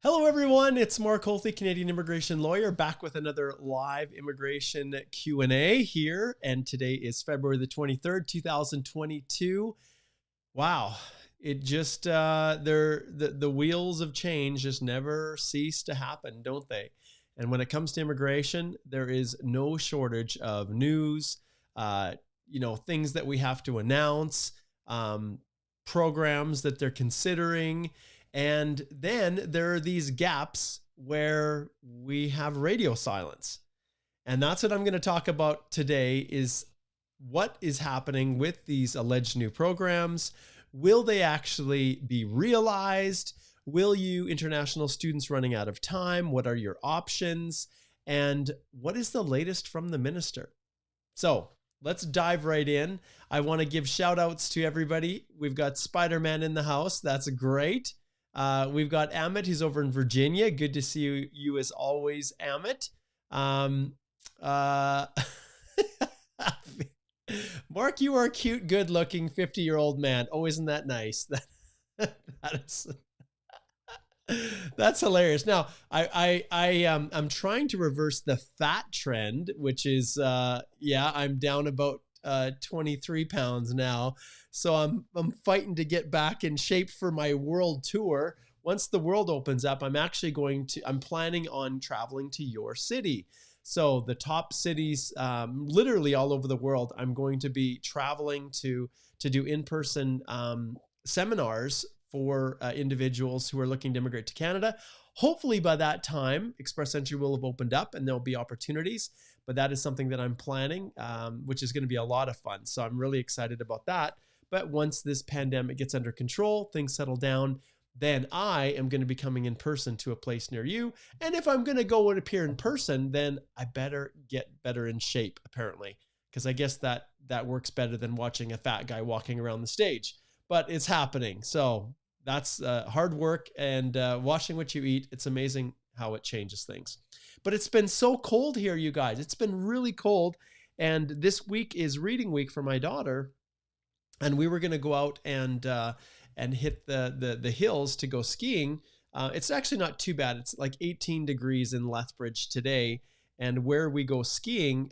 Hello, everyone. It's Mark Holthe, Canadian immigration lawyer, back with another live immigration Q&A here. And today is February the 23rd, 2022. Wow. It just, the wheels of change just never cease to happen, don't they? And when it comes to immigration, there is no shortage of news, things that we have to announce, programs that they're considering. And then there are these gaps where we have radio silence. And that's what I'm going to talk about today is what is happening with these alleged new programs. Will they actually be realized? Will you international students running out of time? What are your options? And what is the latest from the minister? So let's dive right in. I want to give shout outs to everybody. We've got Spider-Man in the house. That's great. We've got Amit, who's over in Virginia. Good to see you as always, Amit. Mark, you are a cute, good-looking 50-year-old man. Oh, isn't that nice? That's hilarious. Now, I'm trying to reverse the fat trend, which is, I'm down about 23 pounds now. So I'm fighting to get back in shape for my world tour. Once the world opens up, I'm planning on traveling to your city. So the top cities, literally all over the world, I'm going to be traveling to do in-person seminars for individuals who are looking to immigrate to Canada. Hopefully by that time, Express Entry will have opened up and there'll be opportunities. But that is something that I'm planning, which is going to be a lot of fun. So I'm really excited about that. But once this pandemic gets under control, things settle down, then I am going to be coming in person to a place near you. And if I'm going to go and appear in person, then I better get better in shape, apparently, because I guess that works better than watching a fat guy walking around the stage. But it's happening. So that's hard work and watching what you eat. It's amazing how it changes things. But it's been so cold here, you guys. It's been really cold. And this week is reading week for my daughter. And we were going to go out and hit the hills to go skiing. It's actually not too bad. It's like 18 degrees in Lethbridge today. And where we go skiing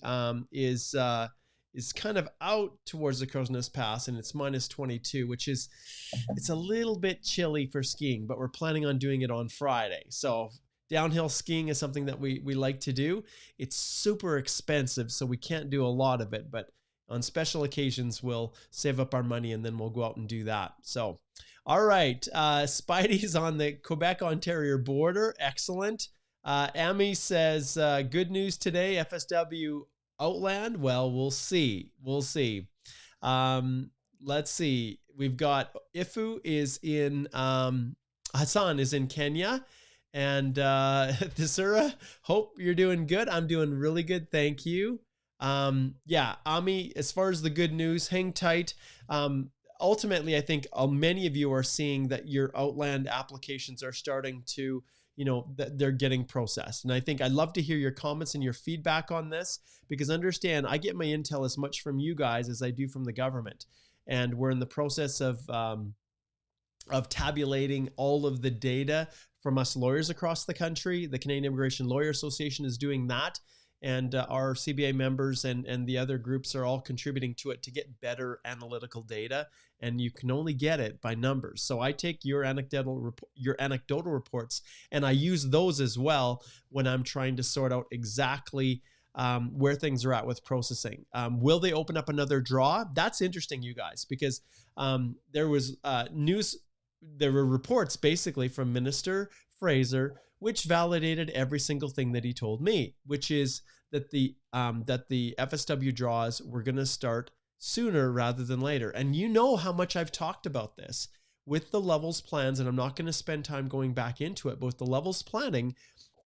is kind of out towards the Crow's Nest Pass, and it's minus 22, which is, it's a little bit chilly for skiing, but we're planning on doing it on Friday. So downhill skiing is something that we like to do. It's super expensive, so we can't do a lot of it, but on special occasions, we'll save up our money and then we'll go out and do that. So, all right. Spidey's on the Quebec-Ontario border. Excellent. Amy says, good news today, FSW Outland. Well, we'll see. We'll see. Let's see. We've got Ifu is in, Hassan is in Kenya. And Thisura, hope you're doing good. I'm doing really good. Thank you. Ami, as far as the good news, hang tight. Ultimately, I think many of you are seeing that your Outland applications are starting to, they're getting processed. And I think I'd love to hear your comments and your feedback on this, because understand, I get my intel as much from you guys as I do from the government. And we're in the process of tabulating all of the data from us lawyers across the country. The Canadian Immigration Lawyer Association is doing that. And our CBA members and the other groups are all contributing to it to get better analytical data. And you can only get it by numbers. So I take your anecdotal reports and I use those as well when I'm trying to sort out exactly where things are at with processing. Will they open up another draw? That's interesting, you guys, because there was there were reports basically from Minister Fraser, which validated every single thing that he told me, which is that the FSW draws were going to start sooner rather than later. And you know how much I've talked about this with the levels plans, and I'm not going to spend time going back into it, but with the levels planning,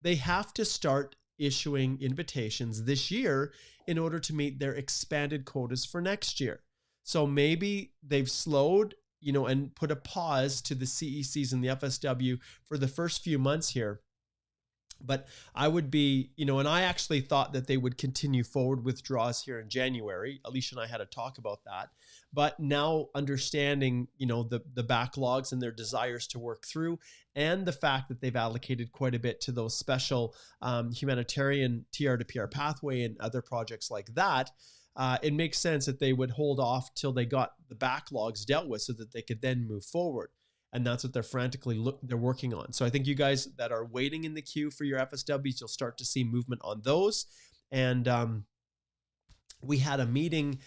they have to start issuing invitations this year in order to meet their expanded quotas for next year. So maybe they've slowed and put a pause to the CECs and the FSW for the first few months here But I would be, and I actually thought that they would continue forward withdrawals here in January. Alicia and I had a talk about that. But now understanding, the backlogs and their desires to work through, and the fact that they've allocated quite a bit to those special humanitarian TR to PR pathway and other projects like that, it makes sense that they would hold off till they got the backlogs dealt with so that they could then move forward. And that's what they're working on. So I think you guys that are waiting in the queue for your FSWs, you'll start to see movement on those. And we had a meeting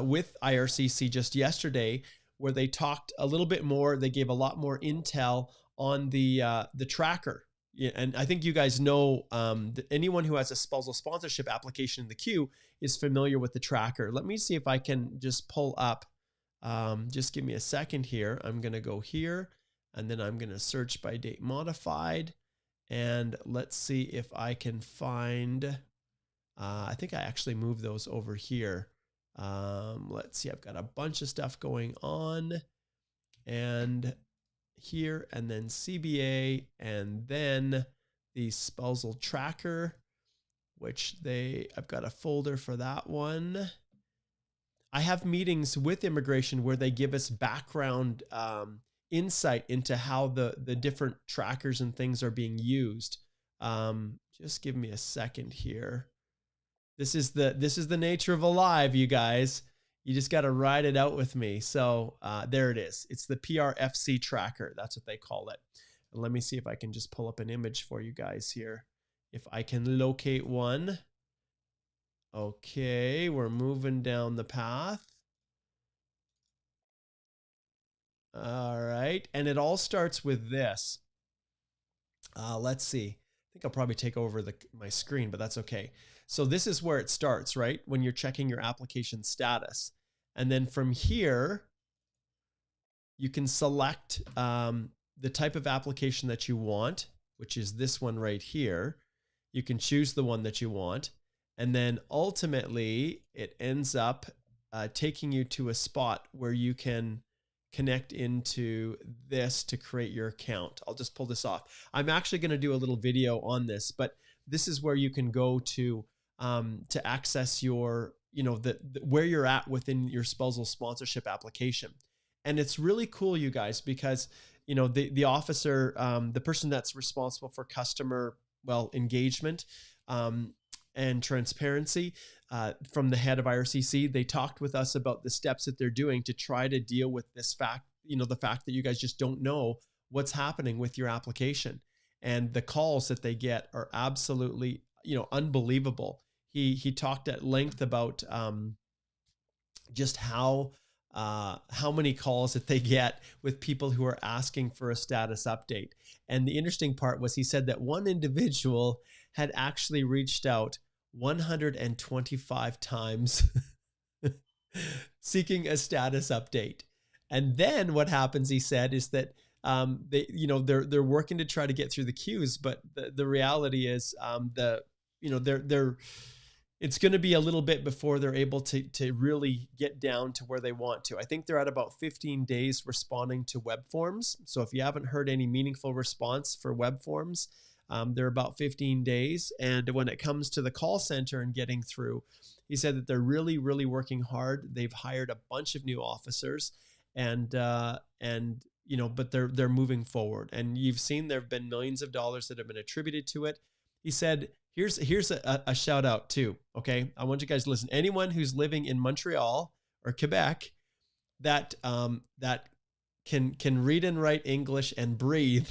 with IRCC just yesterday where they talked a little bit more. They gave a lot more intel on the tracker. Yeah, and I think you guys know that anyone who has a spousal sponsorship application in the queue is familiar with the tracker. Let me see if I can just pull up. Just give me a second here. I'm going to go here and then I'm going to search by date modified. And let's see if I can find, I think I actually moved those over here. Let's see, I've got a bunch of stuff going on and here, and then CBA, and then the spousal tracker, which I've got a folder for that one. I have meetings with immigration where they give us background insight into how the different trackers and things are being used. Just give me a second here. This is the nature of Alive, you guys. You just got to ride it out with me. So there it is. It's the PRFC tracker. That's what they call it. And let me see if I can just pull up an image for you guys here. If I can locate one. Okay, we're moving down the path. All right, and it all starts with this. Let's see. I think I'll probably take over my screen, but that's okay. So this is where it starts, right? When you're checking your application status. And then from here, you can select the type of application that you want, which is this one right here. You can choose the one that you want. And then ultimately, it ends up taking you to a spot where you can connect into this to create your account. I'll just pull this off. I'm actually going to do a little video on this, but this is where you can go to access your, where you're at within your spousal sponsorship application. And it's really cool, you guys, because, the officer, the person that's responsible for customer, engagement, and transparency from the head of IRCC, they talked with us about the steps that they're doing to try to deal with this fact, the fact that you guys just don't know what's happening with your application. And the calls that they get are absolutely, unbelievable. He talked at length about just how many calls that they get with people who are asking for a status update. And the interesting part was he said that one individual had actually reached out 125 times seeking a status update. And then what happens, he said, is that they're working to try to get through the queues, but the reality is it's going to be a little bit before they're able to really get down to where they want to. I think they're at about 15 days responding to web forms. So if you haven't heard any meaningful response for web forms, they're about 15 days. And when it comes to the call center and getting through, he said that they're really, really working hard. They've hired a bunch of new officers but they're moving forward. And you've seen there have been millions of dollars that have been attributed to it. He said, here's a shout out too. Okay. I want you guys to listen. Anyone who's living in Montreal or Quebec that can read and write English and breathe,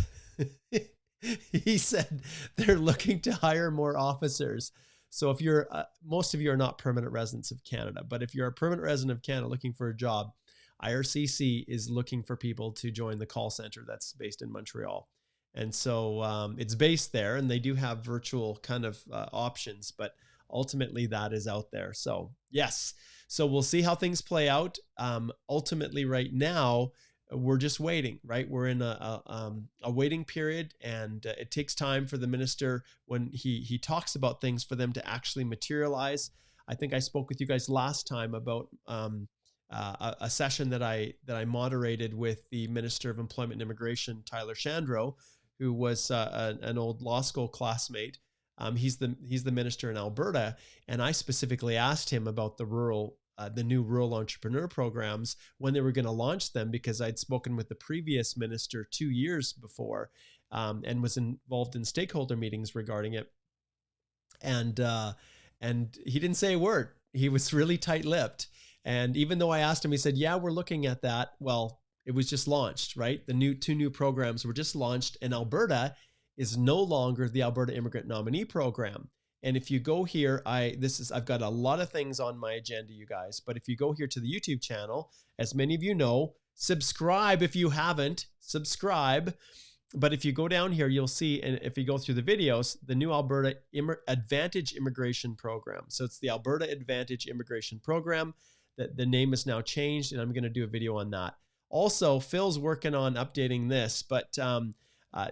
he said they're looking to hire more officers. So if you're, most of you are not permanent residents of Canada, but if you're a permanent resident of Canada looking for a job, IRCC is looking for people to join the call center that's based in Montreal. And so it's based there, and they do have virtual kind of options, but ultimately that is out there. So yes, so we'll see how things play out. Ultimately right now, we're just waiting, right? We're in a waiting period, and it takes time for the minister when he talks about things for them to actually materialize. I think I spoke with you guys last time about a session that I moderated with the Minister of Employment and Immigration, Tyler Shandro, who was an old law school classmate. He's the minister in Alberta, and I specifically asked him about the new rural entrepreneur programs when they were going to launch them, because I'd spoken with the previous minister 2 years before, and was involved in stakeholder meetings regarding it. And he didn't say a word. He was really tight-lipped. And even though I asked him, he said, "Yeah, we're looking at that." Well, it was just launched, right? The two new programs were just launched, and Alberta is no longer the Alberta Immigrant Nominee Program. And if you go here, I've got a lot of things on my agenda, you guys. But if you go here to the YouTube channel, as many of you know, subscribe if you haven't, subscribe. But if you go down here, you'll see, and if you go through the videos, the new Alberta Advantage Immigration Program. So it's the Alberta Advantage Immigration Program. The name is now changed, and I'm going to do a video on that. Also, Phil's working on updating this, but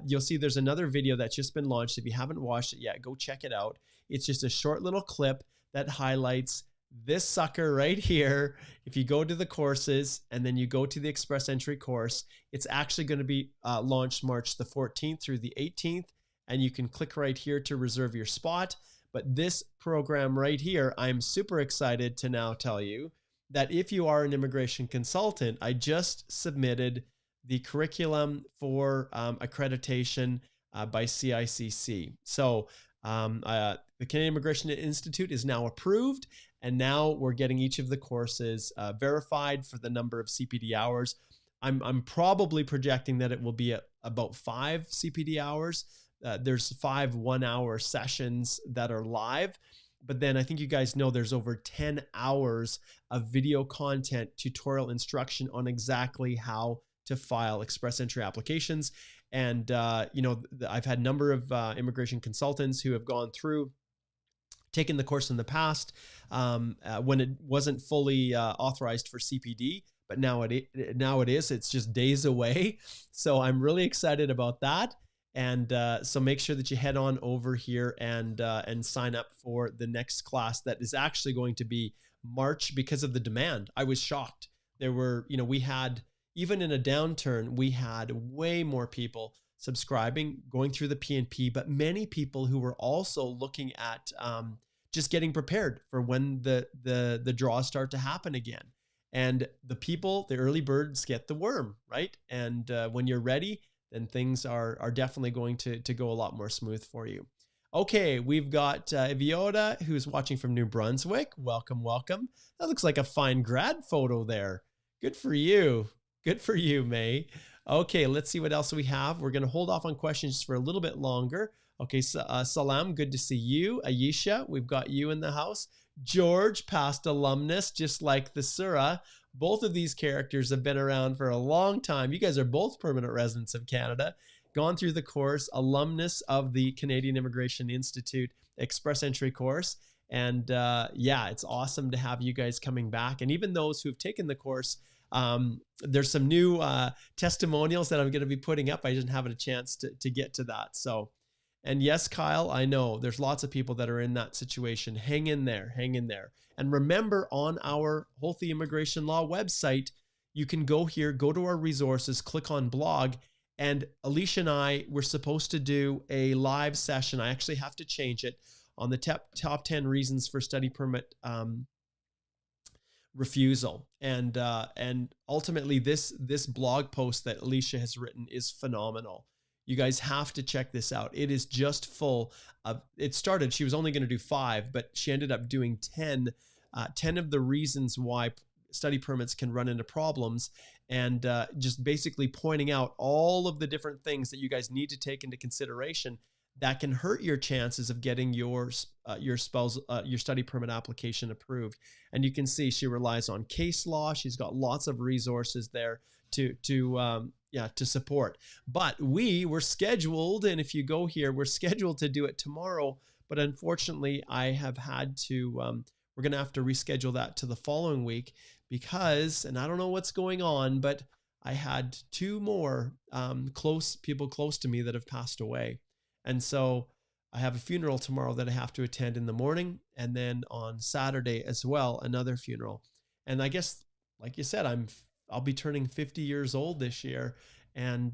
you'll see there's another video that's just been launched. If you haven't watched it yet, go check it out. It's just a short little clip that highlights this sucker right here. If you go to the courses and then you go to the express entry course, it's actually going to be launched March the 14th through the 18th. And you can click right here to reserve your spot. But this program right here, I'm super excited to now tell you that if you are an immigration consultant, I just submitted the curriculum for accreditation by CICC. So the Canadian Immigration Institute is now approved, and now we're getting each of the courses verified for the number of CPD hours. I'm probably projecting that it will be at about 5 CPD hours. There's 5 one-hour sessions that are live, but then I think you guys know there's over 10 hours of video content, tutorial instruction on exactly how to file express entry applications. And, I've had a number of immigration consultants who have gone through, taken the course in the past when it wasn't fully authorized for CPD, but now it is. It's just days away. So I'm really excited about that. And so make sure that you head on over here and sign up for the next class that is actually going to be March because of the demand. I was shocked. There were, we had, even in a downturn, we had way more people subscribing, going through the PNP, but many people who were also looking at just getting prepared for when the draws start to happen again. And the early birds get the worm, right? And when you're ready, then things are definitely going to go a lot more smooth for you. Okay, we've got Viola, who's watching from New Brunswick. Welcome, welcome. That looks like a fine grad photo there. Good for you. Good for you, May. Okay, let's see what else we have. We're going to hold off on questions for a little bit longer. Okay, Salam, good to see you. Ayesha, we've got you in the house. George, past alumnus, just like the Surah. Both of these characters have been around for a long time. You guys are both permanent residents of Canada, gone through the course, alumnus of the Canadian Immigration Institute Express Entry course. And yeah, it's awesome to have you guys coming back. And even those who've taken the course, there's some new testimonials that I'm going to be putting up. I didn't have a chance to get to that. So, and yes, Kyle, I know there's lots of people that are in that situation. Hang in there, hang in there. And remember, on our Healthy Immigration Law website, you can go here, go to our resources, click on blog. And Alicia and I were supposed to do a live session. I actually have to change it, on the top 10 reasons for study permit refusal. And ultimately this blog post that Alicia has written is phenomenal. You guys have to check this out. It is just full of, she was only going to do 5, but she ended up doing 10 of the reasons why study permits can run into problems, and just basically pointing out all of the different things that you guys need to take into consideration that can hurt your chances of getting your study permit application approved. And you can see she relies on case law. She's got lots of resources there to support. But we were scheduled, and if you go here, we're scheduled to do it tomorrow. But unfortunately, I have had to, we're going to have to reschedule that to the following week because, and I don't know what's going on, but I had 2 more people close to me that have passed away. And so I have a funeral tomorrow that I have to attend in the morning. And then on Saturday as well, another funeral. And I guess, like you said, I'll be turning 50 years old this year. And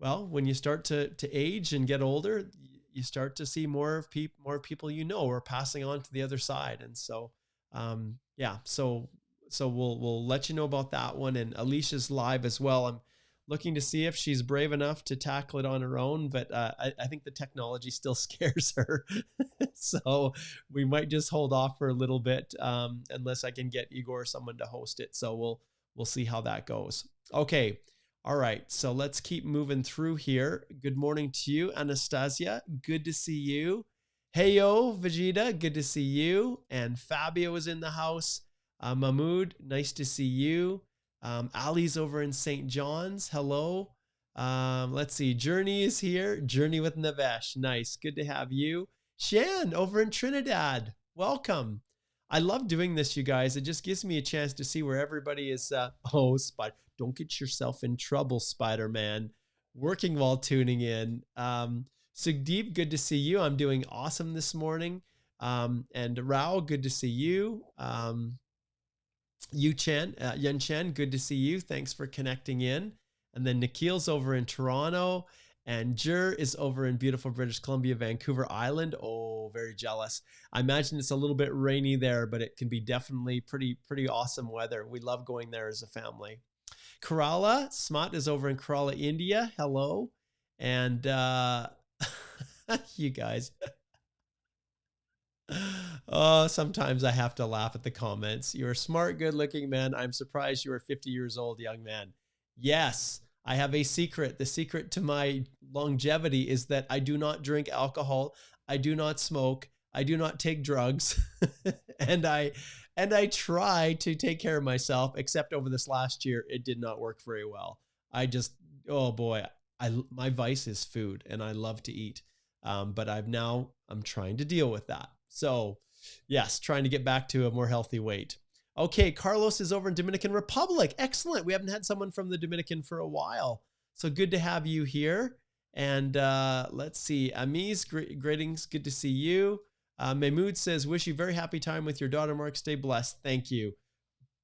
well, when you start to age and get older, you start to see more people are passing on to the other side. And so, yeah, so we'll let you know about that one. And Alicia's live as well. I'm looking to see if she's brave enough to tackle it on her own, but I think the technology still scares her. So we might just hold off for a little bit, unless I can get Igor or someone to host it. So we'll see how that goes. Okay. All right. So let's keep moving through here. Good morning to you, Anastasia. Good to see you. Heyo, Vegeta. Good to see you. And Fabio is in the house. Mahmoud, nice to see you. Ali's over in St. John's. Hello. Let's see. Journey is here. Journey with Navesh. Nice. Good to have you. Shan over in Trinidad. Welcome. I love doing this, you guys. It just gives me a chance to see where everybody is. Don't get yourself in trouble, Spider-Man. Working while tuning in. Sugdeep, good to see you. I'm doing awesome this morning. And Rao, good to see you. Yun Chen, good to see you. Thanks for connecting in. And then Nikhil's over in Toronto. And Jur is over in beautiful British Columbia, Vancouver Island. Oh, very jealous. I imagine it's a little bit rainy there, but it can be definitely pretty awesome weather. We love going there as a family. Kerala, Smat is over in Kerala, India. Hello. And you guys. Oh, sometimes I have to laugh at the comments. You're a smart, good-looking man. I'm surprised you are 50 years old, young man. Yes, I have a secret. The secret to my longevity is that I do not drink alcohol. I do not smoke. I do not take drugs. and I try to take care of myself, except over this last year, it did not work very well. Oh boy, my vice is food and I love to eat. But I'm trying to deal with that. So yes, trying to get back to a more healthy weight. Okay, Carlos is over in Dominican Republic. Excellent. We haven't had someone from the Dominican for a while. So good to have you here. And let's see. Amis, greetings. Good to see you. Mahmoud says, wish you very happy time with your daughter, Mark. Stay blessed. Thank you.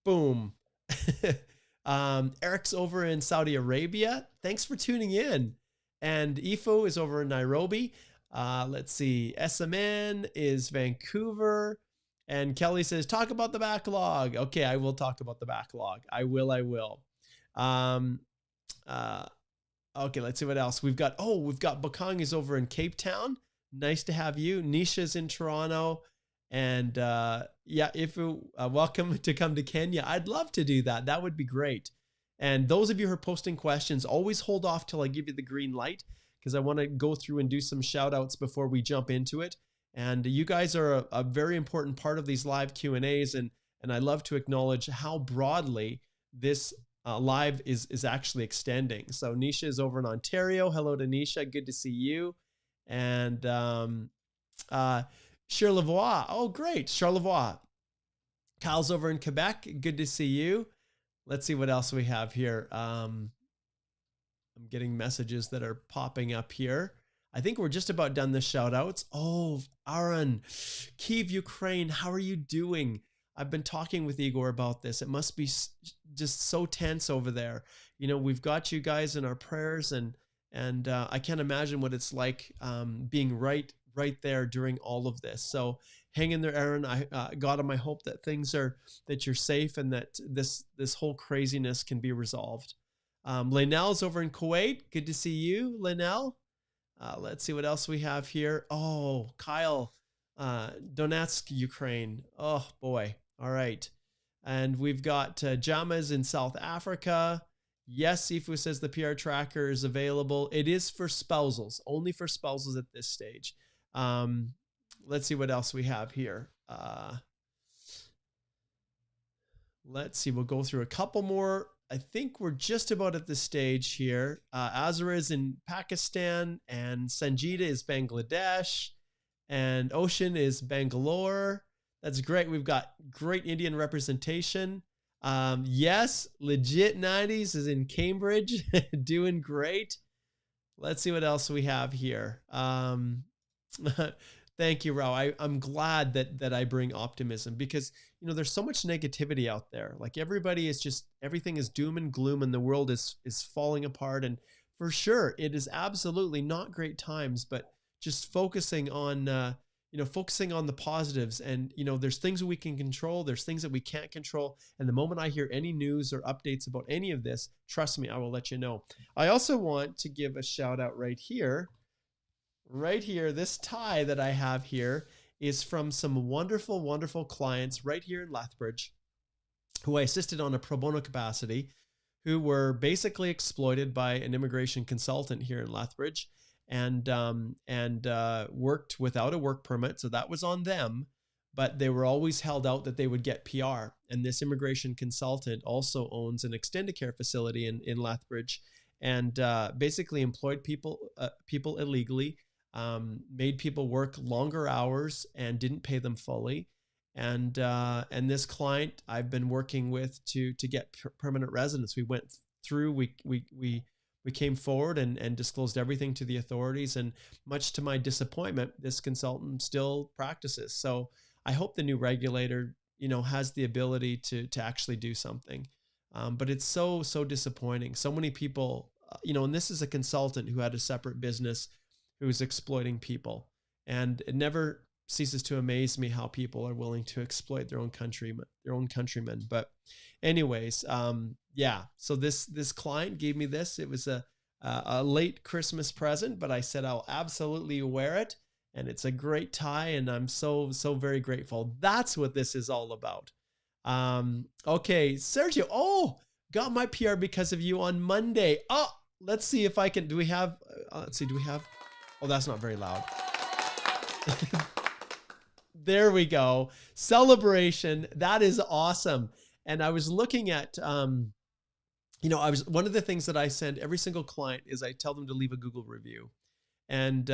Boom. Eric's over in Saudi Arabia. Thanks for tuning in. And Ifo is over in Nairobi. Let's see. SMN is Vancouver. And Kelly says, talk about the backlog. Okay, I will talk about the backlog. I will. Okay, let's see what else. We've got Bakang is over in Cape Town. Nice to have you. Nisha's in Toronto. And yeah, if welcome to come to Kenya. I'd love to do that. That would be great. And those of you who are posting questions, always hold off till I give you the green light, because I want to go through and do some shout outs before we jump into it. And you guys are a very important part of these live Q&As. And I love to acknowledge how broadly this live is actually extending. So Nisha is over in Ontario. Hello to Nisha. Good to see you. And Charlevoix. Oh, great. Charlevoix. Kyle's over in Quebec. Good to see you. Let's see what else we have here. I'm getting messages that are popping up here. I think we're just about done the shout outs. Oh, Aaron, Kyiv, Ukraine. How are you doing? I've been talking with Igor about this. It must be just so tense over there. You know, we've got you guys in our prayers, and I can't imagine what it's like being right there during all of this. So hang in there, Aaron. God, I hope that that you're safe and that this whole craziness can be resolved. Lainel's over in Kuwait. Good to see you, Lainel. Let's see what else we have here. Oh, Kyle, Donetsk, Ukraine. Oh boy. All right. And we've got Jamas in South Africa. Yes, Sifu says the PR tracker is available. It is for spousals, only for spousals at this stage. Let's see what else we have here. Let's see. We'll go through a couple more. I think we're just about at the stage here. Azra is in Pakistan, and Sanjita is Bangladesh, and Ocean is Bangalore. That's great. We've got great Indian representation. Yes, legit 90s is in Cambridge, doing great. Let's see what else we have here. Thank you, Rao. I'm glad that I bring optimism, because, you know, there's so much negativity out there. Like everything is doom and gloom, and the world is falling apart, and for sure, it is absolutely not great times, but just focusing on, focusing on the positives. And, there's things that we can control. There's things that we can't control. And the moment I hear any news or updates about any of this, trust me, I will let you know. I also want to give a shout out right here. Right here, this tie that I have here is from some wonderful, wonderful clients right here in Lethbridge who I assisted on a pro bono capacity, who were basically exploited by an immigration consultant here in Lethbridge and worked without a work permit. So that was on them, but they were always held out that they would get PR. And this immigration consultant also owns an extended care facility in Lethbridge and basically employed people illegally, made people work longer hours and didn't pay them fully. And this client I've been working with to get permanent residence. We went through, we came forward and disclosed everything to the authorities. And much to my disappointment, this consultant still practices. So I hope the new regulator, has the ability to actually do something. But it's so disappointing. So many people, and this is a consultant who had a separate business who was exploiting people, and it never ceases to amaze me how people are willing to exploit their own countrymen. But anyways, yeah. So this client gave me this. It was a late Christmas present, but I said I'll absolutely wear it, and it's a great tie, and I'm so very grateful. That's what this is all about. Okay, Sergio. Oh, got my PR because of you on Monday. Oh, let's see if I can. Do we have? Let's see. Do we have? Oh, that's not very loud. There we go. Celebration. That is awesome. And I was looking at, one of the things that I send every single client is I tell them to leave a Google review. And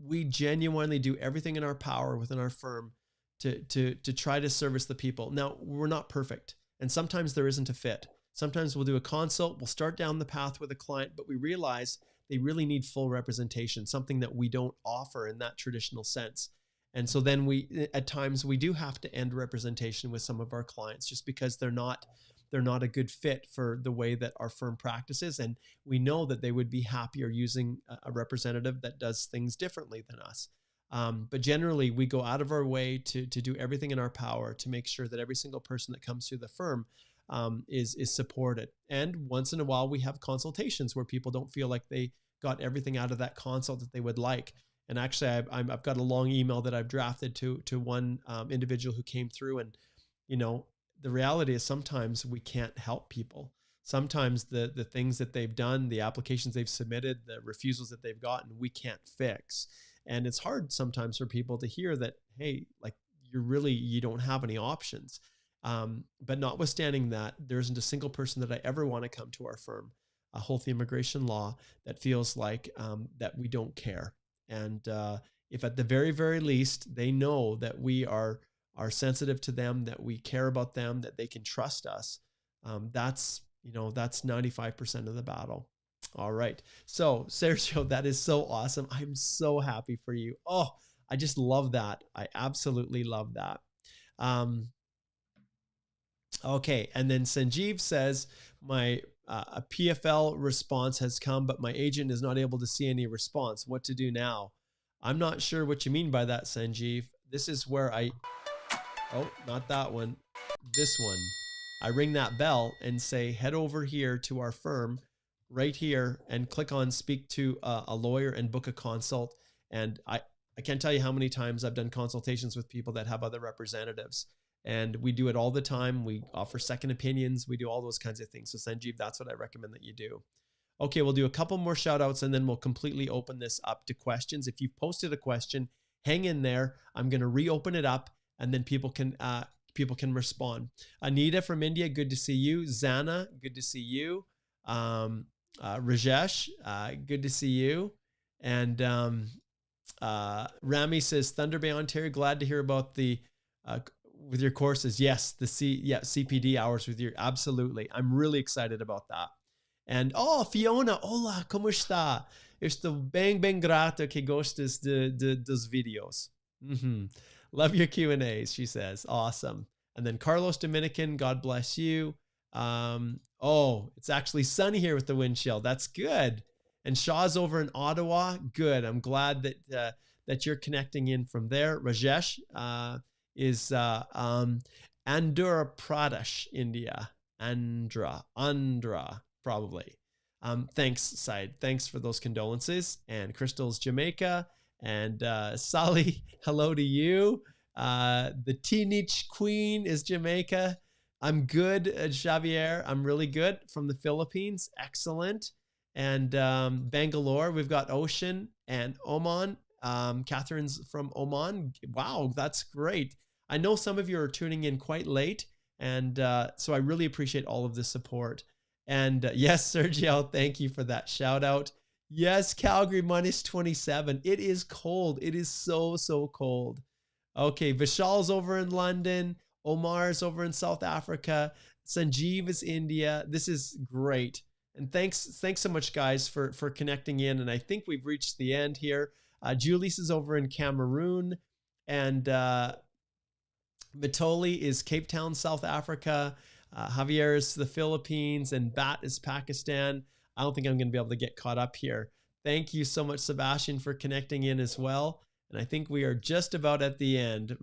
we genuinely do everything in our power within our firm to try to service the people. Now, we're not perfect. And sometimes there isn't a fit. Sometimes we'll do a consult. We'll start down the path with a client, but we realize they really need full representation, something that we don't offer in that traditional sense. And so then at times we do have to end representation with some of our clients just because they're not a good fit for the way that our firm practices. And we know that they would be happier using a representative that does things differently than us. But generally we go out of our way to do everything in our power to make sure that every single person that comes through the firm is supported. And once in a while we have consultations where people don't feel like they got everything out of that consult that they would like. And actually, I've got a long email that I've drafted to one individual who came through. And, the reality is sometimes we can't help people. Sometimes the things that they've done, the applications they've submitted, the refusals that they've gotten, we can't fix. And it's hard sometimes for people to hear that, hey, like you don't have any options. But notwithstanding that, there isn't a single person that I ever want to come to our firm, Whole the Immigration Law, that feels like that we don't care. And if at the very, very least, they know that we are sensitive to them, that we care about them, that they can trust us, that's 95% of the battle. All right. So Sergio, that is so awesome. I'm so happy for you. Oh, I just love that. I absolutely love that. Okay. And then Sanjeev says, a PFL response has come, but my agent is not able to see any response. What to do now? I'm not sure what you mean by that, Sanjeev. This is where oh, not that one. This one. I ring that bell and say, head over here to our firm right here and click on speak to a lawyer and book a consult. And I can't tell you how many times I've done consultations with people that have other representatives. And we do it all the time. We offer second opinions. We do all those kinds of things. So Sanjeev, that's what I recommend that you do. Okay, we'll do a couple more shout outs and then we'll completely open this up to questions. If you've posted a question, hang in there. I'm going to reopen it up and then people can respond. Anita from India, good to see you. Zana, good to see you. Rajesh, good to see you. And Rami says, Thunder Bay, Ontario, glad to hear about the with your courses. Yes, CPD hours with you. Absolutely. I'm really excited about that. And Fiona, hola, como está? Estou bem grato que gostes dos videos. Love your Q&As, she says. Awesome. And then Carlos Dominican, God bless you. It's actually sunny here with the wind chill. That's good. And Shaw's over in Ottawa. Good. I'm glad that that you're connecting in from there. Rajesh is Andhra Pradesh, India. Andhra, probably. Thanks, Syed. Thanks for those condolences. And Crystal's Jamaica. And Sally, hello to you. The Teenage Queen is Jamaica. I'm good, Xavier. I'm really good from the Philippines. Excellent. And Bangalore, we've got Ocean and Oman. Catherine's from Oman. Wow, that's great. I know some of you are tuning in quite late. And so I really appreciate all of the support. And yes, Sergio, thank you for that shout out. Yes, Calgary minus 27. It is cold. It is so, so cold. Okay, Vishal's over in London. Omar's over in South Africa. Sanjeev is India. This is great. And thanks so much, guys, for connecting in. And I think we've reached the end here. Julius is over in Cameroon. And Matoli is Cape Town, South Africa. Javier is the Philippines. And Bat is Pakistan. I don't think I'm going to be able to get caught up here. Thank you so much, Sebastian, for connecting in as well. And I think we are just about at the end.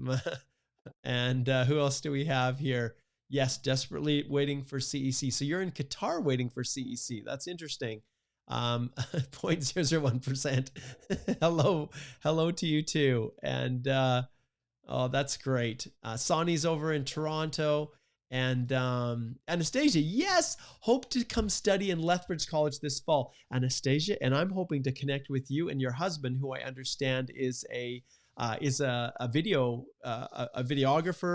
And who else do we have here? Yes, desperately waiting for CEC. So you're in Qatar waiting for CEC. That's interesting. 0.001%. Hello to you too. And oh, that's great. Sonny's over in Toronto. And Anastasia, yes, hope to come study in Lethbridge College this fall. Anastasia, and I'm hoping to connect with you and your husband, who I understand is a videographer,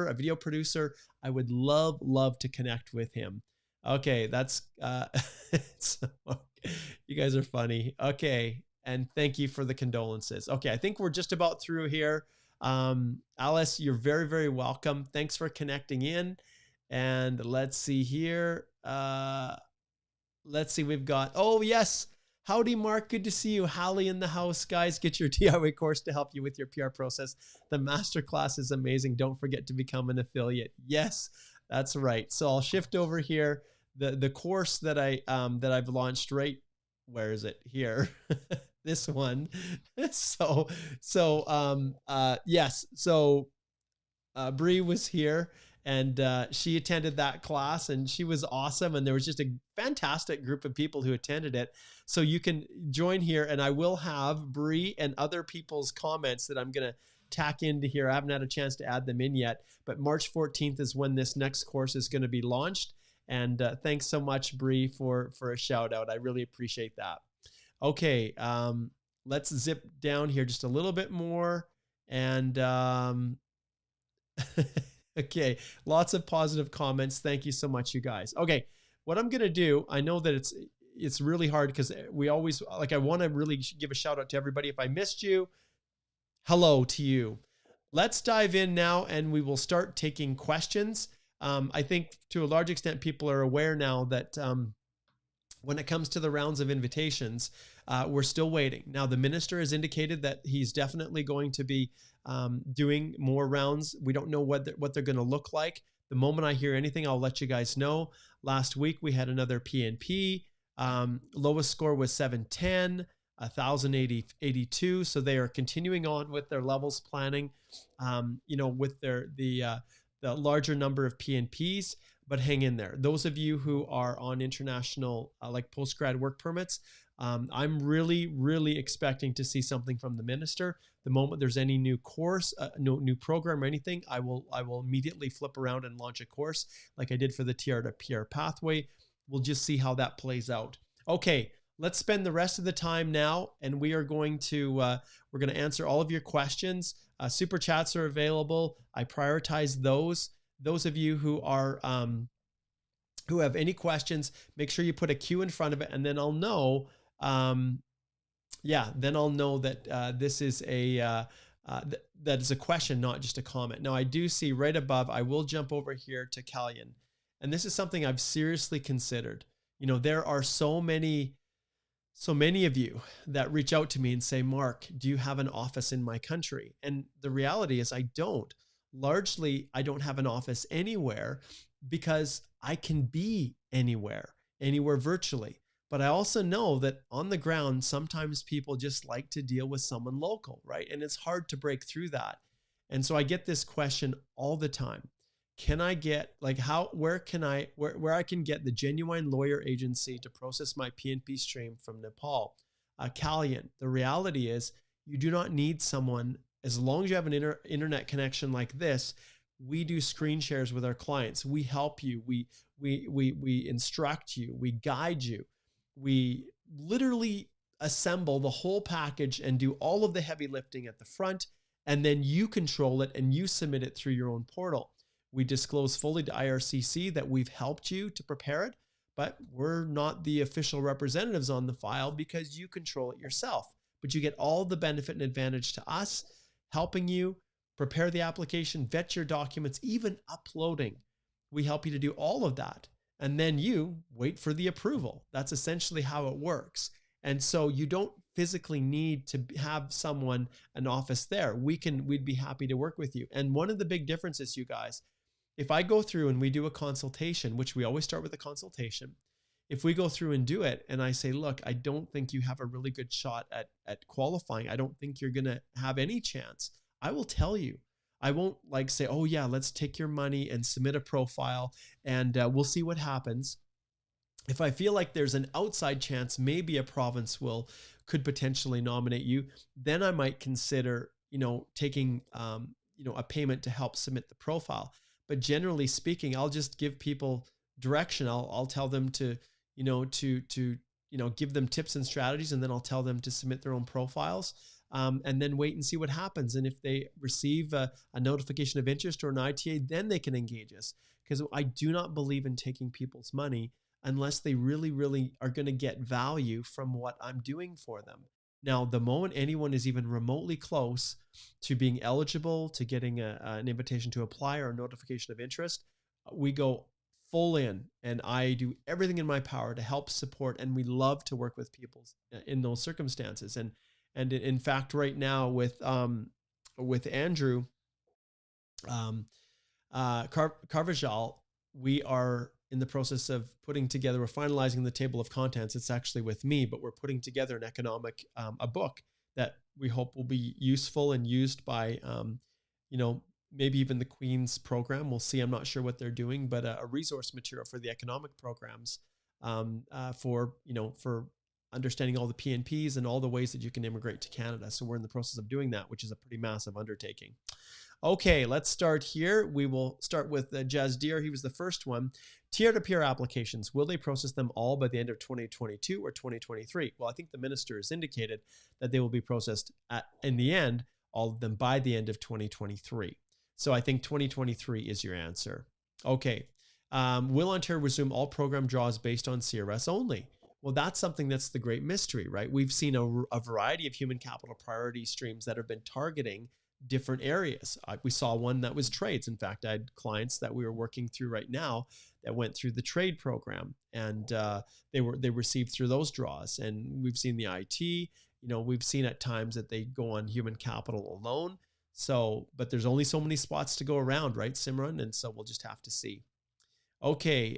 a video producer. I would love to connect with him. Okay, that's you guys are funny. Okay, and thank you for the condolences. Okay, I think we're just about through here. Alice, you're very welcome. Thanks for connecting in. And let's see here. Let's see, we've got, oh yes. Howdy, Mark. Good to see you. Hallie in the house, guys. Get your DIY course to help you with your PR process. The masterclass is amazing. Don't forget to become an affiliate. Yes, that's right. So I'll shift over here. The course that I've launched, right? Where is it? Here. This one. Yes. So Bree was here. And she attended that class and she was awesome. And there was just a fantastic group of people who attended it. So you can join here, and I will have Bree and other people's comments that I'm going to tack into here. I haven't had a chance to add them in yet, but March 14th is when this next course is going to be launched. And thanks so much, Bree, for a shout out. I really appreciate that. Okay, let's zip down here just a little bit more. And okay, lots of positive comments. Thank you so much, you guys. Okay, what I'm gonna do, I know that it's really hard because we always, like, I want to really give a shout out to everybody. If I missed you, hello to you. Let's dive in now and we will start taking questions. I think to a large extent, people are aware now that when it comes to the rounds of invitations, we're still waiting. Now, the minister has indicated that he's definitely going to be doing more rounds. We don't know what they're going to look like. The moment I hear anything, I'll let you guys know. Last week, we had another PNP. Lowest score was 710, 1,082. So they are continuing on with their levels planning, with the larger number of PNPs. But hang in there. Those of you who are on international, like post-grad work permits, I'm really expecting to see something from the minister. The moment there's any new course, no new program or anything, I will immediately flip around and launch a course like I did for the TR to PR pathway. We'll just see how that plays out. Okay, let's spend the rest of the time now, and we are going to answer all of your questions. Super chats are available. I prioritize those. Those of you who are who have any questions, make sure you put a Q in front of it, and then I'll know. Then I'll know that this is that is a question, not just a comment. Now, I do see right above. I will jump over here to Kalyan, and this is something I've seriously considered. There are so many of you that reach out to me and say, Mark, do you have an office in my country? And the reality is I don't. Largely, I don't have an office anywhere because I can be anywhere virtually. But I also know that on the ground, sometimes people just like to deal with someone local, right? And it's hard to break through that. And so I get this question all the time. Can I get like where I can get the genuine lawyer agency to process my PNP stream from Nepal? Kalyan, the reality is you do not need someone. As long as you have an internet connection like this, we do screen shares with our clients. We help you. We instruct you. We guide you. We literally assemble the whole package and do all of the heavy lifting at the front, and then you control it and you submit it through your own portal. We disclose fully to IRCC that we've helped you to prepare it, but we're not the official representatives on the file because you control it yourself. But you get all the benefit and advantage to us helping you prepare the application, vet your documents, even uploading. We help you to do all of that. And then you wait for the approval. That's essentially how it works. And so you don't physically need to have someone, an office there. We'd be happy to work with you. And one of the big differences, you guys, if I go through and we do a consultation, which we always start with a consultation, if we go through and do it and I say, look, I don't think you have a really good shot at qualifying. I don't think you're going to have any chance. I will tell you. I won't like say, oh yeah, let's take your money and submit a profile and we'll see what happens. If I feel like there's an outside chance, maybe a province could potentially nominate you, then I might consider, taking, a payment to help submit the profile. But generally speaking, I'll just give people direction. I'll tell them to give them tips and strategies, and then I'll tell them to submit their own profiles. And then wait and see what happens. And if they receive a notification of interest or an ITA, then they can engage us. Because I do not believe in taking people's money unless they really, really are going to get value from what I'm doing for them. Now, the moment anyone is even remotely close to being eligible, to getting an invitation to apply or a notification of interest, we go full in, and I do everything in my power to help support. And we love to work with people in those circumstances. And in fact, right now with Andrew Carvajal, we are in the process of putting together, we're finalizing the table of contents. It's actually with me, but we're putting together an economic, a book that we hope will be useful and used by, maybe even the Queen's program. We'll see. I'm not sure what they're doing, but a resource material for the economic programs for understanding all the PNPs and all the ways that you can immigrate to Canada. So we're in the process of doing that, which is a pretty massive undertaking. Okay, let's start here. We will start with Jazdir. He was the first one. Tier-to-peer applications, will they process them all by the end of 2022 or 2023? Well, I think the minister has indicated that they will be processed in the end, all of them by the end of 2023. So I think 2023 is your answer. Okay, will Ontario resume all program draws based on CRS only? Well, that's something that's the great mystery, right? We've seen a variety of human capital priority streams that have been targeting different areas. We saw one that was trades. In fact, I had clients that we were working through right now that went through the trade program, and they received through those draws. And we've seen the IT, we've seen at times that they go on human capital alone. So, but there's only so many spots to go around, right, Simran? And so we'll just have to see. Okay.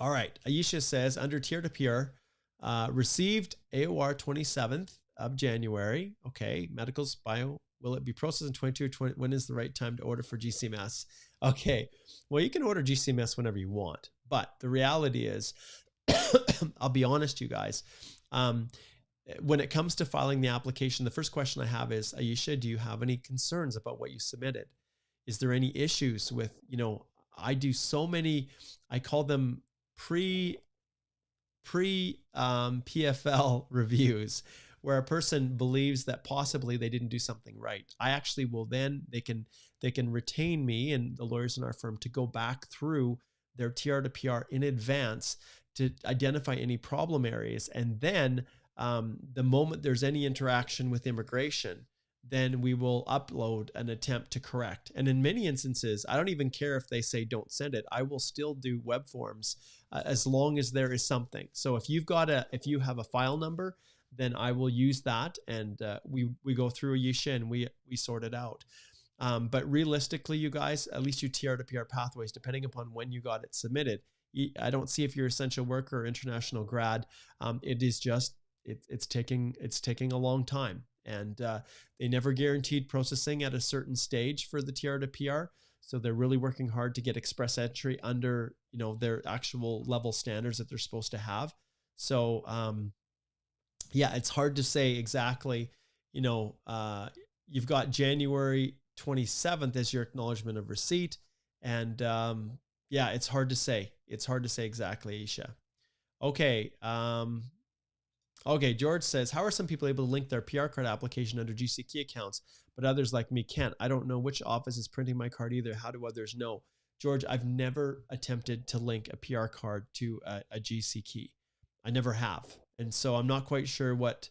All right. Aisha says, under tier-to-peer, received AOR 27th of January. Okay. Medicals, bio, will it be processed in 22 or 20? When is the right time to order for GCMS? Okay. Well, you can order GCMS whenever you want. But the reality is, I'll be honest, you guys, when it comes to filing the application, the first question I have is, Aisha, do you have any concerns about what you submitted? Is there any issues with, I do so many, I call them pre-PFL reviews, where a person believes that possibly they didn't do something right. I actually will then, they can retain me and the lawyers in our firm to go back through their TR to PR in advance to identify any problem areas. And then the moment there's any interaction with immigration, then we will upload an attempt to correct. And in many instances, I don't even care if they say don't send it. I will still do web forms as long as there is something. So if you have a file number, then I will use that, and we go through Yisha and we sort it out. But realistically, you guys, at least you TR to PR pathways, depending upon when you got it submitted. I don't see if you're essential worker or international grad. It is just, it's taking a long time. And they never guaranteed processing at a certain stage for the TR to PR. So they're really working hard to get express entry under, their actual level standards that they're supposed to have. So yeah, it's hard to say exactly, you've got January 27th as your acknowledgement of receipt. And yeah, it's hard to say. It's hard to say exactly, Isha. Okay. Okay, George says, how are some people able to link their PR card application under GCK accounts, but others like me can't? I don't know which office is printing my card either. How do others know? George, I've never attempted to link a PR card to a GC key. I never have. And so I'm not quite sure what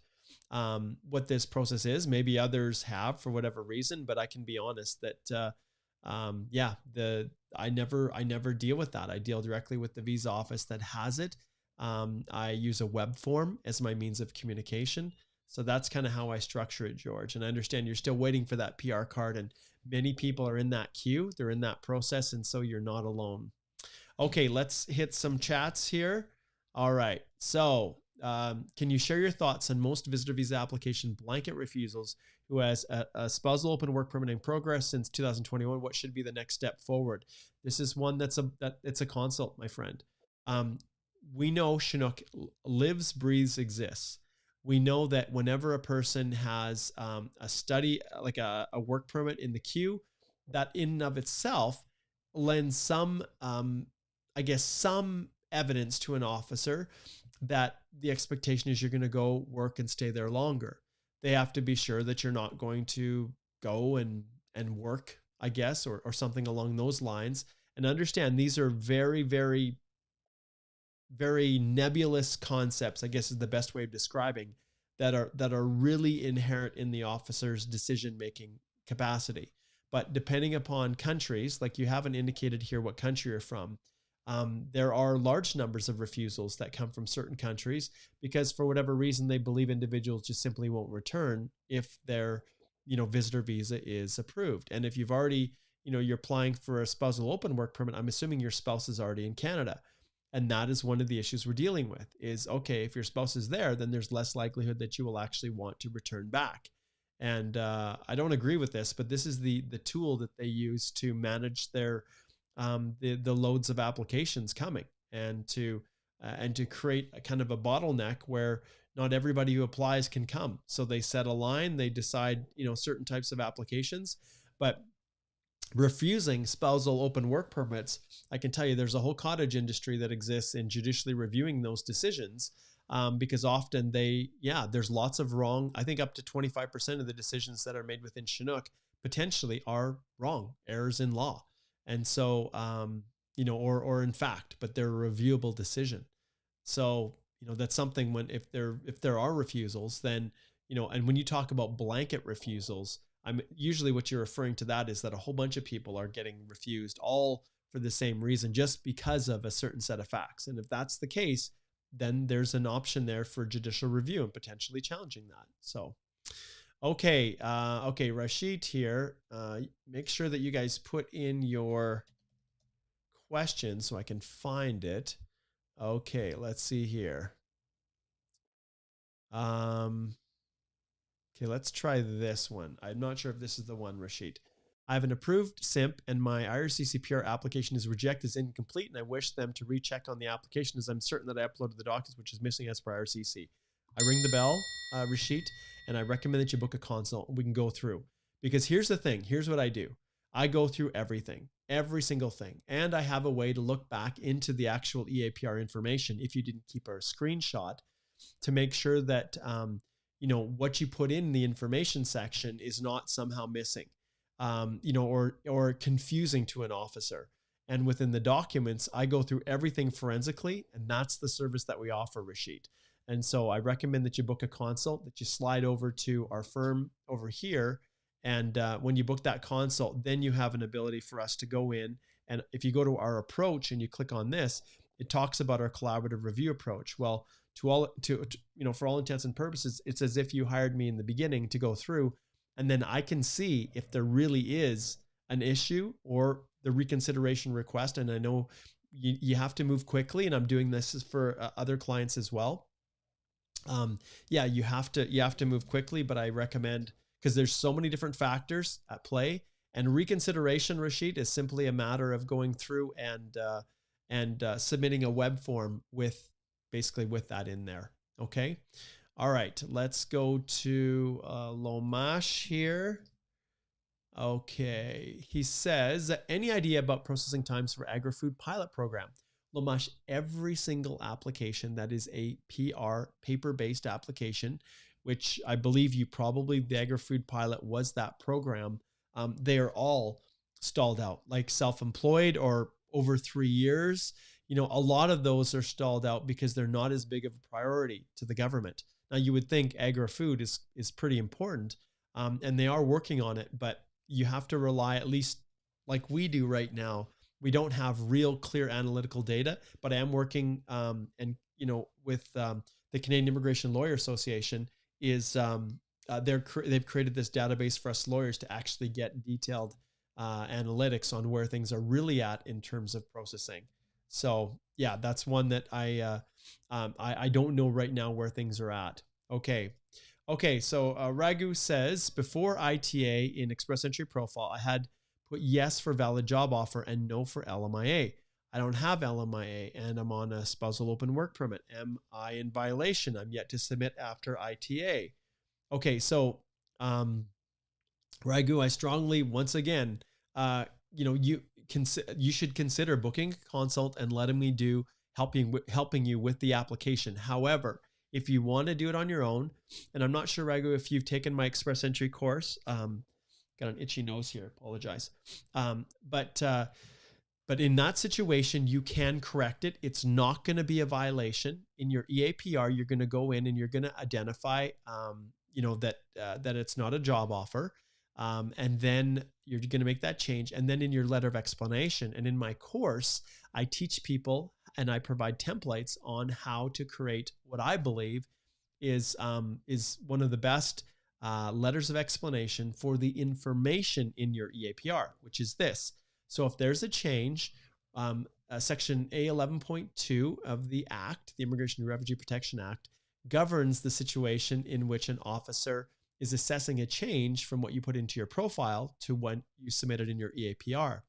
this process is. Maybe others have for whatever reason, but I can be honest that, yeah, I never deal with that. I deal directly with the visa office that has it. I use a web form as my means of communication. So that's kind of how I structure it, George. And I understand you're still waiting for that PR card, and many people are in that queue. They're in that process. And so you're not alone. Okay, let's hit some chats here. All right. So can you share your thoughts on most visitor visa application blanket refusals who has a spousal open work permit in progress since 2021? What should be the next step forward? This is one it's a consult, my friend. We know Chinook lives, breathes, exists. We know that whenever a person has a study, like a work permit in the queue, that in and of itself lends some, I guess, some evidence to an officer that the expectation is you're going to go work and stay there longer. They have to be sure that you're not going to go and work, I guess, or something along those lines. And understand these are very, very, very nebulous concepts, I guess is the best way of describing, that are really inherent in the officer's decision-making capacity. But depending upon countries, like you haven't indicated here what country you're from, there are large numbers of refusals that come from certain countries because for whatever reason, they believe individuals just simply won't return if their, visitor visa is approved. And if you've already, you're applying for a spousal open work permit, I'm assuming your spouse is already in Canada. And that is one of the issues we're dealing with is, okay, if your spouse is there, then there's less likelihood that you will actually want to return back. And I don't agree with this, but this is the tool that they use to manage their the loads of applications coming and to create a kind of a bottleneck where not everybody who applies can come. So they set a line, they decide, certain types of applications, but refusing spousal open work permits, I can tell you there's a whole cottage industry that exists in judicially reviewing those decisions because often there's lots of wrong. I think up to 25% of the decisions that are made within Chinook potentially are wrong, errors in law. And so, or in fact, but they're a reviewable decision. So, that's something if there are refusals, then, and when you talk about blanket refusals, usually what you're referring to that is that a whole bunch of people are getting refused all for the same reason, just because of a certain set of facts. And if that's the case, then there's an option there for judicial review and potentially challenging that. So, okay. Okay. Rashid here, make sure that you guys put in your question so I can find it. Okay. Let's see here. Okay, let's try this one. I'm not sure if this is the one, Rashid. I have an approved SIMP and my IRCC-PR application is rejected as incomplete, and I wish them to recheck on the application as I'm certain that I uploaded the documents, which is missing as per IRCC. I ring the bell, Rashid, and I recommend that you book a consult and we can go through. Because here's the thing. Here's what I do. I go through everything, every single thing, and I have a way to look back into the actual EAPR information if you didn't keep a screenshot to make sure that what you put in the information section is not somehow missing, or confusing to an officer. And within the documents, I go through everything forensically, and that's the service that we offer, Rashid. And so I recommend that you book a consult, that you slide over to our firm over here. And when you book that consult, then you have an ability for us to go in. And if you go to our approach and you click on this, it talks about our collaborative review approach. Well, for all intents and purposes, it's as if you hired me in the beginning to go through And then I can see if there really is an issue or the reconsideration request. And I know you have to move quickly, and I'm doing this for other clients as well. Yeah, you have to move quickly, but I recommend, because there's so many different factors at play, and reconsideration, Rashid, is simply a matter of going through and submitting a web form with basically with that in there. Okay. All right, let's go to Lomash here. Okay, he says, any idea about processing times for Agri-food pilot program? Lomash, every single application that is a PR, paper-based application, which I believe you probably, the Agri-food pilot was that program, they are all stalled out, like self-employed or over 3 years. You know, a lot of those are stalled out because they're not as big of a priority to the government. Now, you would think agri-food is pretty important, and they are working on it, but you have to rely, at least like we do right now. We don't have real clear analytical data, but I am working, and you know, with the Canadian Immigration Lawyer Association is they've created this database for us lawyers to actually get detailed analytics on where things are really at in terms of processing. So yeah, that's one that I don't know right now where things are at. Okay, so Raghu says, before ITA in Express Entry Profile, I had put yes for valid job offer and no for LMIA. I don't have LMIA and I'm on a spousal open work permit. Am I in violation? I'm yet to submit after ITA. Okay, so Raghu, I strongly, once again, you should consider booking a consult and letting me do helping you with the application. However, if you want to do it on your own, and I'm not sure, Raghu, if you've taken my Express Entry course, got an itchy nose here, apologize. But in that situation, you can correct it. It's not going to be a violation. In your EAPR, you're going to go in and you're going to identify, that it's not a job offer. And then you're going to make that change. And then in your letter of explanation, and in my course, I teach people and I provide templates on how to create what I believe is one of the best letters of explanation for the information in your EAPR, which is this. So if there's a change, Section A11.2 of the Act, the Immigration and Refugee Protection Act, governs the situation in which an officer is assessing a change from what you put into your profile to when you submitted in your EAPR.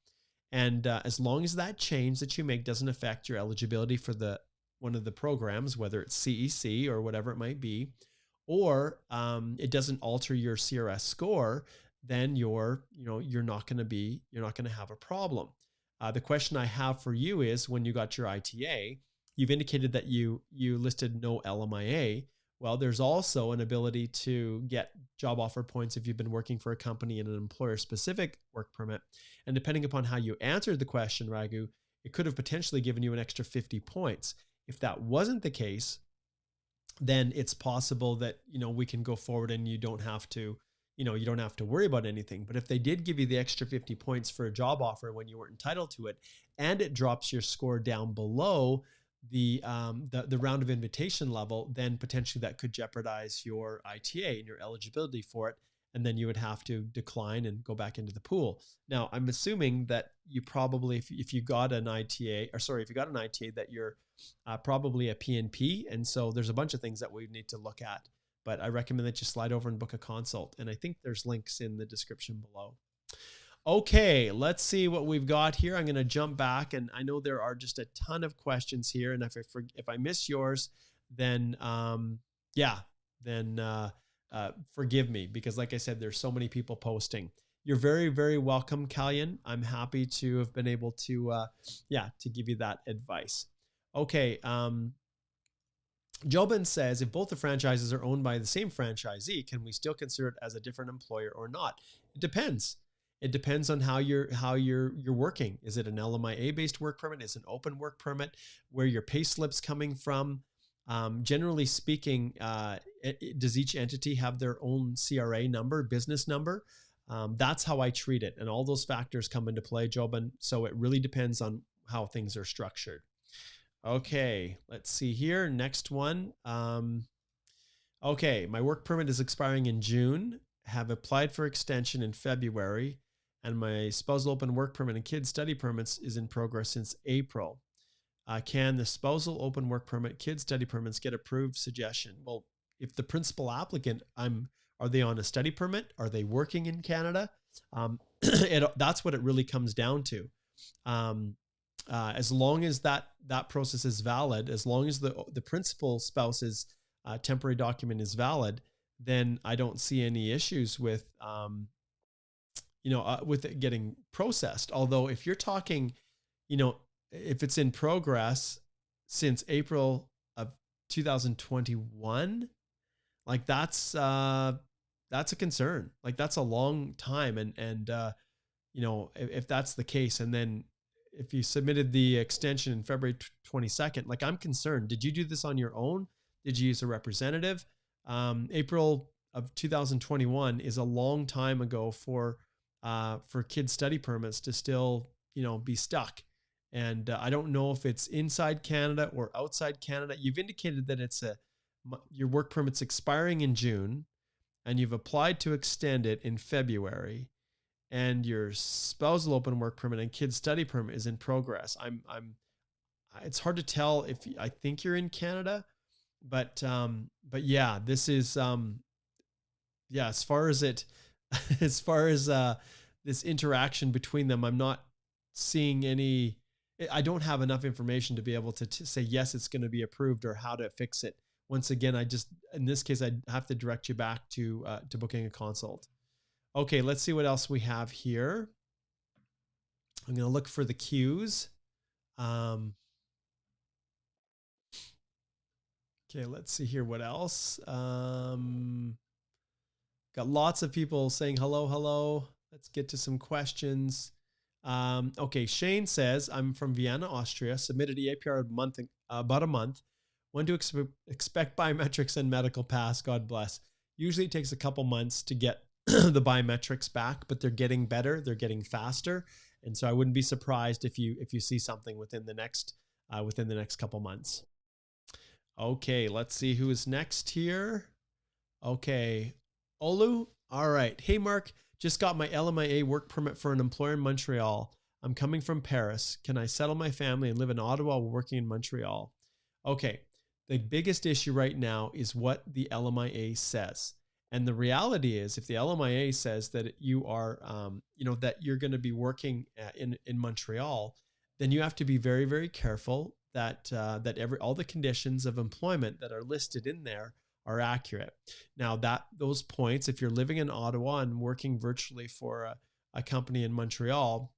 And as long as that change that you make doesn't affect your eligibility for one of the programs, whether it's CEC or whatever it might be, or it doesn't alter your CRS score, then you're not going to have a problem. The question I have for you is, when you got your ITA, you've indicated that you listed no LMIA. Well, there's also an ability to get job offer points if you've been working for a company in an employer-specific work permit. And depending upon how you answered the question, Raghu, it could have potentially given you an extra 50 points. If that wasn't the case, then it's possible that, we can go forward and you don't have to worry about anything. But if they did give you the extra 50 points for a job offer when you weren't entitled to it, and it drops your score down below the round of invitation level, then potentially that could jeopardize your ITA and your eligibility for it. And then you would have to decline and go back into the pool. Now, I'm assuming that you probably, if you got an ITA, that you're probably a PNP. And so there's a bunch of things that we need to look at. But I recommend that you slide over and book a consult. And I think there's links in the description below. Okay, let's see what we've got here. I'm going to jump back, and I know there are just a ton of questions here. And if I miss yours, then forgive me, because like I said, there's so many people posting. You're very, very welcome, Kalyan. I'm happy to have been able to give you that advice. Okay. Jobin says, if both the franchises are owned by the same franchisee, can we still consider it as a different employer or not? It depends. It depends on how you're working. Is it an LMIA based work permit? Is it an open work permit? Where your pay slip's coming from? Generally speaking, does each entity have their own CRA number, business number? That's how I treat it, and all those factors come into play, Jobin. So it really depends on how things are structured. Okay, let's see here. Next one. Okay, my work permit is expiring in June. have applied for extension in February, and my spousal open work permit and kids study permits is in progress since April. Can the spousal open work permit, kids study permits get approved? Suggestion. Well, if the principal applicant, are they on a study permit? Are they working in Canada? That's what it really comes down to. As long as that process is valid, as long as the principal spouse's temporary document is valid, then I don't see any issues with with it getting processed. Although if you're talking, if it's in progress since April of 2021, like that's a concern. Like that's a long time. And if that's the case, and then if you submitted the extension in February 22nd, like I'm concerned, did you do this on your own? Did you use a representative? April of 2021 is a long time ago for kids study permits to still, be stuck. And I don't know if it's inside Canada or outside Canada. You've indicated that your work permit's expiring in June, and you've applied to extend it in February, and your spousal open work permit and kids study permit is in progress. It's hard to tell if I think you're in Canada, but yeah, this is, as far as this interaction between them, I'm not seeing any. I don't have enough information to be able to say, yes, it's going to be approved, or how to fix it. Once again, in this case, I'd have to direct you back to booking a consult. Okay, let's see what else we have here. I'm going to look for the cues. Okay, let's see here. What else? Got lots of people saying hello, hello. Let's get to some questions. Okay, Shane says, I'm from Vienna, Austria, submitted EAPR about a month. When to expect biometrics and medical pass, God bless. Usually it takes a couple months to get the biometrics back, but they're getting better. They're getting faster. And so I wouldn't be surprised if you see something within the next couple months. Okay, let's see who is next here. Okay, Olu. All right. Hey, Mark, just got my LMIA work permit for an employer in Montreal. I'm coming from Paris. Can I settle my family and live in Ottawa while working in Montreal? Okay. The biggest issue right now is what the LMIA says. And the reality is, if the LMIA says that you are, that you're going to be working in Montreal, then you have to be very, very careful that all the conditions of employment that are listed in there are accurate. Now, those points, if you're living in Ottawa and working virtually for a company in Montreal,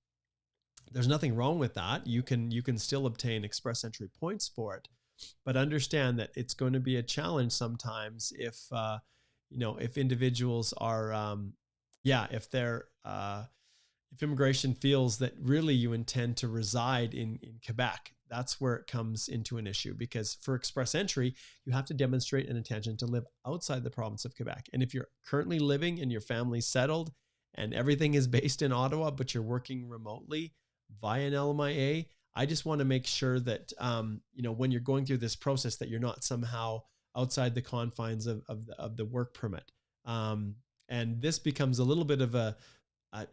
there's nothing wrong with that. You can still obtain express entry points for it, but understand that it's going to be a challenge sometimes if individuals are, if immigration feels that really you intend to reside in Quebec. That's where it comes into an issue, because for express entry, you have to demonstrate an intention to live outside the province of Quebec. And if you're currently living and your family's settled and everything is based in Ottawa, but you're working remotely via an LMIA, I just want to make sure that, when you're going through this process, that you're not somehow outside the confines of the work permit. And this becomes a little bit of a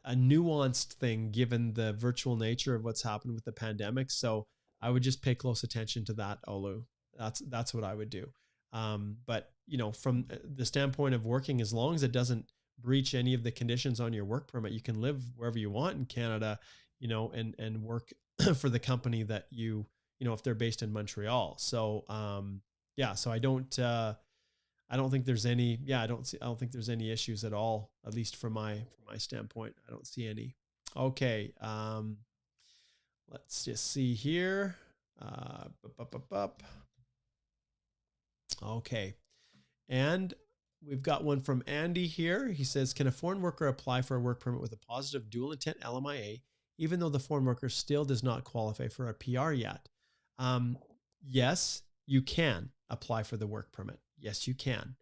nuanced thing given the virtual nature of what's happened with the pandemic. So I would just pay close attention to that, Olu. That's what I would do. But from the standpoint of working, as long as it doesn't breach any of the conditions on your work permit, you can live wherever you want in Canada, and work for the company that if they're based in Montreal. So, so I don't think there's any, I don't think there's any issues at all, at least from my standpoint. I don't see any. Okay. Let's just see here. Okay. And we've got one from Andy here. He says, can a foreign worker apply for a work permit with a positive dual intent LMIA, even though the foreign worker still does not qualify for a PR yet? Yes, you can apply for the work permit. Yes, you can.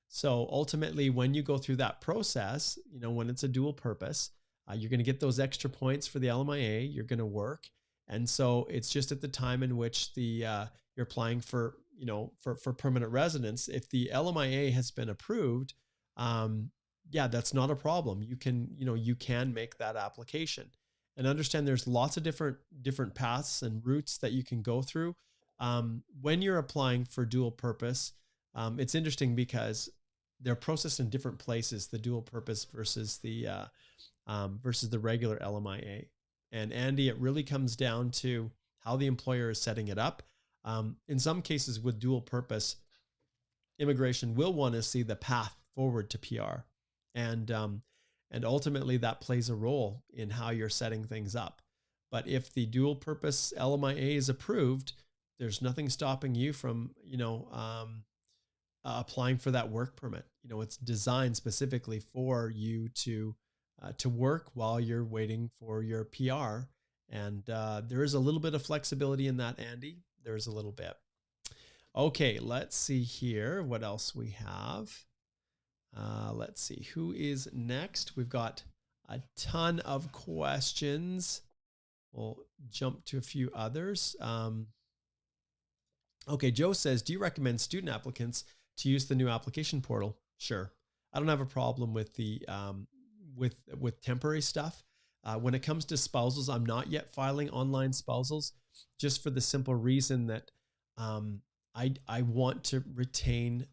So ultimately, when you go through that process, when it's a dual purpose, you're going to get those extra points for the LMIA. You're going to work. And so it's just at the time in which you're applying for permanent residence. If the LMIA has been approved, yeah, that's not a problem. You can, you can make that application, and understand there's lots of different paths and routes that you can go through. When you're applying for dual purpose, it's interesting because they're processed in different places, the dual purpose versus the regular LMIA. And Andy, it really comes down to how the employer is setting it up. In some cases with dual purpose, immigration will want to see the path forward to PR. And ultimately that plays a role in how you're setting things up. But if the dual purpose LMIA is approved, there's nothing stopping you from, applying for that work permit. It's designed specifically for you to work while you're waiting for your PR. And there is a little bit of flexibility in that, Andy. There's a little bit. Okay, let's see here what else we have. Let's see who is next. We've got a ton of questions. We'll jump to a few others. Okay, Joe says, do you recommend student applicants to use the new application portal? Sure. I don't have a problem with the with temporary stuff. When it comes to spousals, I'm not yet filing online spousals, just for the simple reason that I want to retain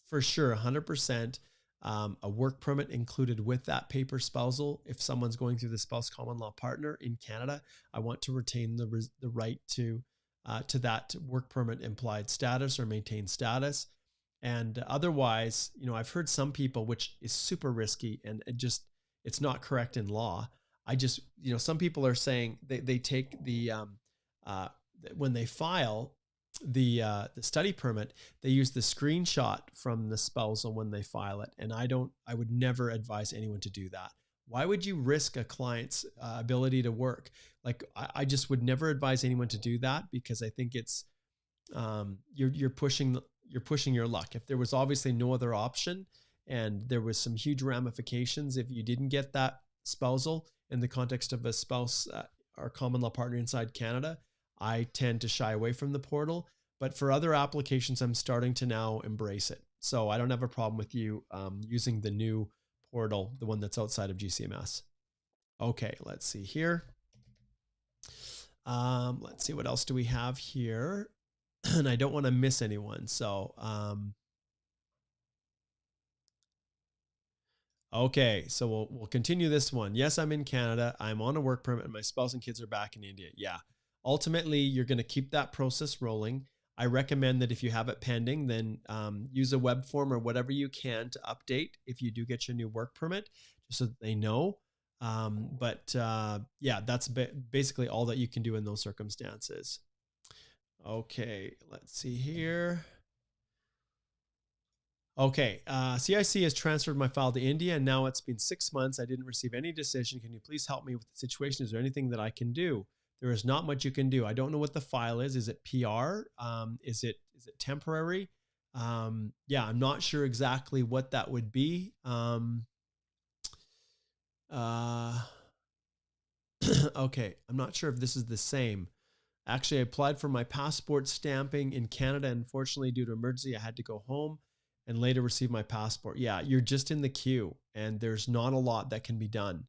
for sure 100% a work permit included with that paper spousal. If someone's going through the spouse common law partner in Canada, I want to retain the right to that work permit implied status or maintained status. And otherwise, I've heard some people, which is super risky and it's not correct in law. Some people are saying they take the when they file the study permit, they use the screenshot from the spousal when they file it. And I would never advise anyone to do that. Why would you risk a client's ability to work? Like, I just would never advise anyone to do that, because I think it's you're pushing your luck. If there was obviously no other option and there was some huge ramifications if you didn't get that spousal in the context of a spouse or common law partner inside Canada, I tend to shy away from the portal. But for other applications, I'm starting to now embrace it. So I don't have a problem with you using the new portal, the one that's outside of GCMS. Okay, let's see here. Let's see, what else do we have here? And I don't want to miss anyone. So, okay, so we'll continue this one. Yes, I'm in Canada. I'm on a work permit and my spouse and kids are back in India. Yeah. Ultimately, you're going to keep that process rolling. I recommend that if you have it pending, then use a web form or whatever you can to update if you do get your new work permit, just so that they know. Yeah, that's basically all that you can do in those circumstances. Okay, let's see here. Okay, CIC has transferred my file to India, and now it's been 6 months. I didn't receive any decision. Can you please help me with the situation? Is there anything that I can do? There is not much you can do. I don't know what the file is. Is it PR? Is it temporary? Yeah, I'm not sure exactly what that would be. Okay, I'm not sure if this is the same. Actually, I applied for my passport stamping in Canada. Unfortunately, due to emergency, I had to go home and later receive my passport. Yeah, you're just in the queue and there's not a lot that can be done.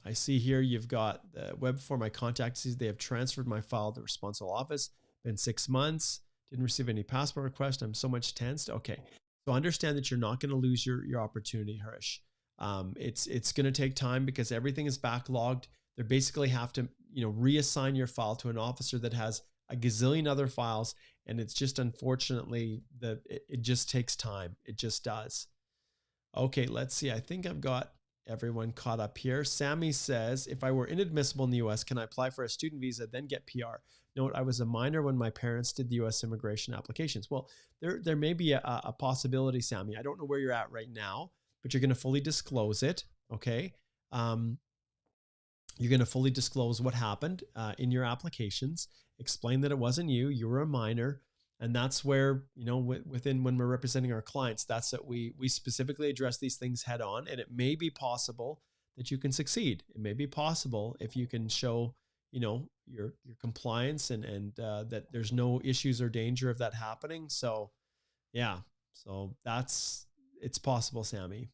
I see here you've got the web form. My contact says they have transferred my file to the responsible office. Been 6 months. Didn't receive any passport request. I'm so much tensed. Okay, so understand that you're not going to lose your opportunity, Harish. It's going to take time because everything is backlogged. They basically have to reassign your file to an officer that has a gazillion other files, and it's just unfortunately that it just takes time. It just does. Okay, let's see. I think I've got everyone caught up here. Sammy says, if I were inadmissible in the US, can I apply for a student visa, then get PR? Note, I was a minor when my parents did the US immigration applications. Well, there may be a possibility, Sammy. I don't know where you're at right now, but you're going to fully disclose it. Okay. You're going to fully disclose what happened in your applications, explain that it wasn't you were a minor. And that's where, when we're representing our clients, that's that we specifically address these things head on. And it may be possible that you can succeed. It may be possible if you can show, your compliance and that there's no issues or danger of that happening. So, yeah, so that's it's possible, Sammy.